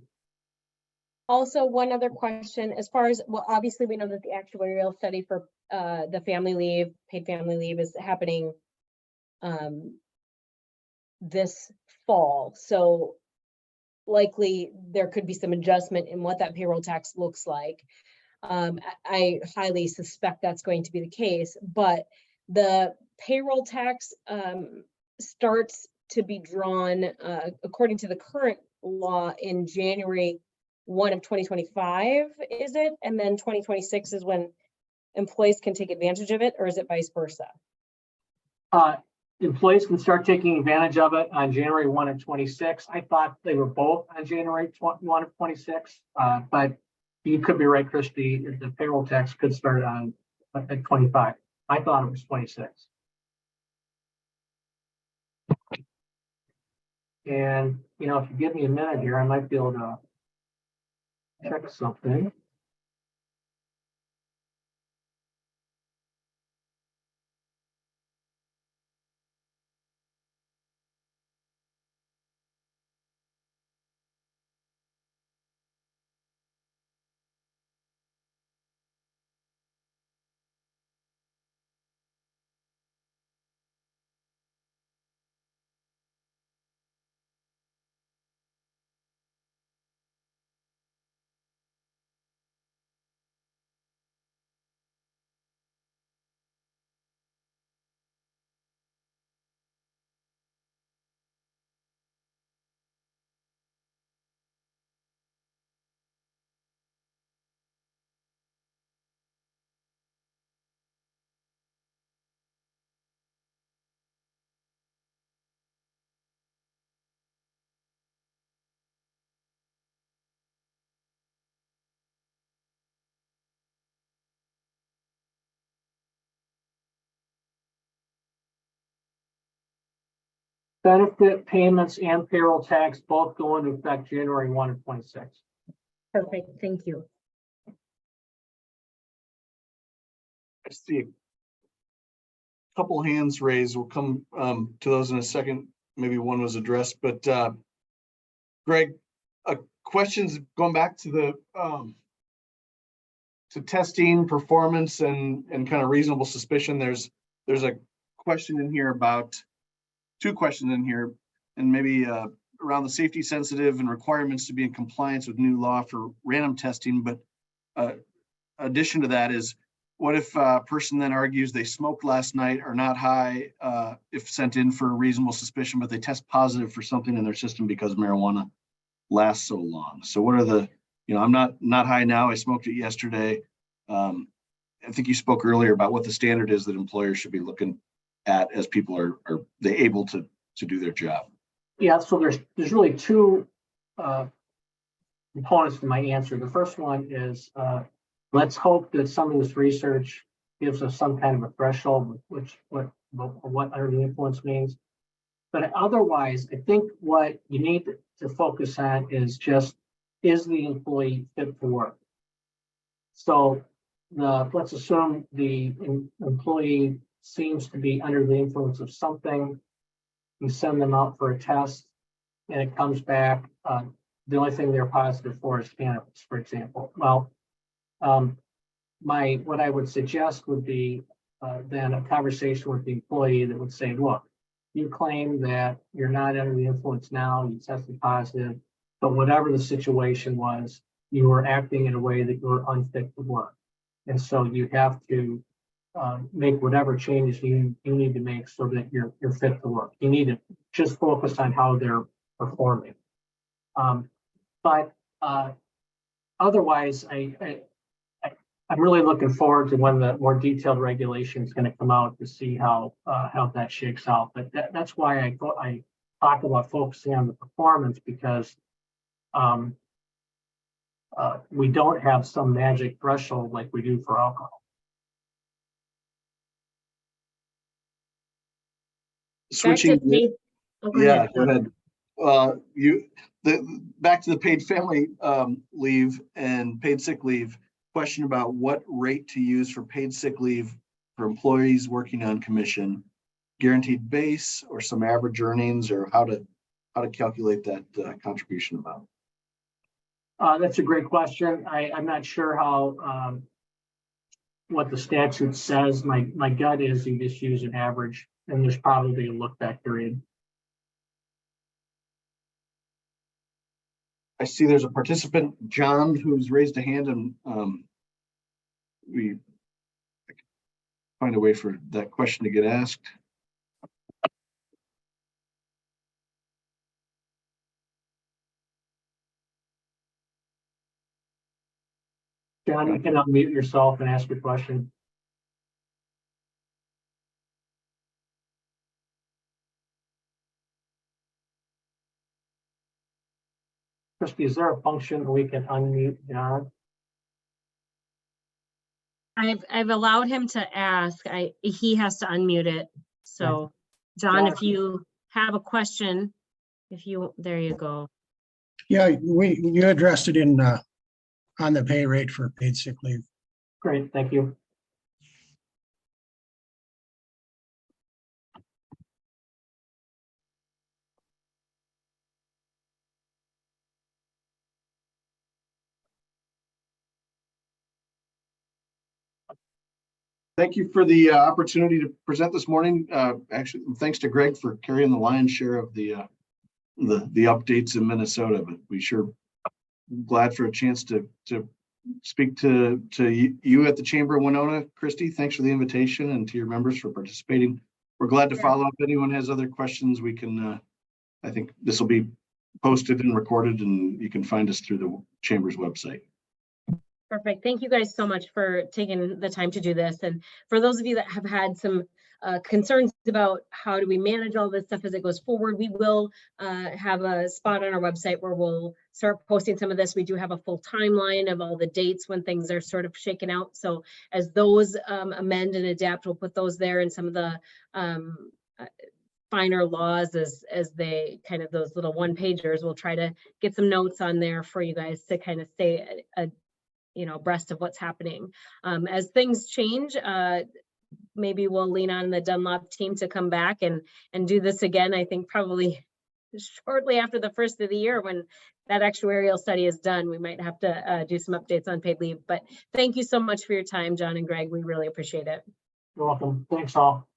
Also, one other question, as far as, well, obviously we know that the actuarial study for the family leave, paid family leave is happening this fall. So likely there could be some adjustment in what that payroll tax looks like. I highly suspect that's going to be the case, but the payroll tax starts to be drawn according to the current law in January 1 of 2025, is it? And then 2026 is when employees can take advantage of it, or is it vice versa? Employees can start taking advantage of it on January 1 of 26. I thought they were both on January 1 of 26, but you could be right, Christy. The payroll tax could start on at 25. I thought it was 26. And, if you give me a minute here, I might be able to check something. Benefit payments and payroll tax both go into effect January 1 of 26. Perfect, thank you. I see a couple hands raised. We'll come to those in a second. Maybe one was addressed, but Greg, questions going back to the to testing performance and kind of reasonable suspicion. There's a question in here about two questions in here, and maybe around the safety sensitive and requirements to be in compliance with new law for random testing. But addition to that is, what if a person then argues they smoked last night, are not high if sent in for a reasonable suspicion, but they test positive for something in their system because marijuana lasts so long? So what are the, I'm not high now, I smoked it yesterday. I think you spoke earlier about what the standard is that employers should be looking at as people are they able to do their job. Yeah, so there's really two components to my answer. The first one is let's hope that some of this research gives us some kind of a threshold, what under the influence means. But otherwise, I think what you need to focus on is just, is the employee fit for work? So let's assume the employee seems to be under the influence of something. You send them out for a test and it comes back. The only thing they're positive for is cannabis, for example. Well, what I would suggest would be then a conversation with the employee that would say, look, you claim that you're not under the influence now, you tested positive, but whatever the situation was, you are acting in a way that you're unfit to work. And so you have to make whatever changes you need to make so that you're fit to work. You need to just focus on how they're performing. But otherwise, I'm really looking forward to when the more detailed regulation is going to come out to see how that shakes out. But that's why I talk about focusing on the performance, because we don't have some magic threshold like we do for alcohol. Switching. Go Yeah, ahead. go ahead. Back to the paid family leave and paid sick leave. Question about what rate to use for paid sick leave for employees working on commission, guaranteed base or some average earnings, or how to calculate that contribution amount. That's a great question. I'm not sure how what the statute says. My gut is you just use an average, and there's probably a look back period. I see there's a participant, John, who's raised a hand, and we find a way for that question to get asked. John, you can unmute yourself and ask your question. Christy, is there a function where we can unmute John? I've allowed him to ask. He has to unmute it. So, John, if you have a question, there you go. Yeah, you addressed it in on the pay rate for paid sick leave. Great, thank you. Thank you for the opportunity to present this morning. Actually, thanks to Greg for carrying the lion's share of the updates in Minnesota. But we sure glad for a chance to speak to you at the Chamber of Winona. Christy, thanks for the invitation, and to your members for participating. We're glad to follow up. If anyone has other questions, we can. I think this will be posted and recorded, and you can find us through the Chamber's website. Perfect. Thank you guys so much for taking the time to do this. And for those of you that have had some concerns about how do we manage all this stuff as it goes forward, we will have a spot on our website where we'll start posting some of this. We do have a full timeline of all the dates when things are sort of shaken out. So as those amend and adapt, we'll put those there, and some of the finer laws as they kind of those little one-pagers, we'll try to get some notes on there for you guys to kind of stay abreast of what's happening. As things change, maybe we'll lean on the Dunlap team to come back and do this again. I think probably shortly after the first of the year, when that actuarial study is done, we might have to do some updates on paid leave. But thank you so much for your time, John and Greg. We really appreciate it. You're welcome. Thanks all.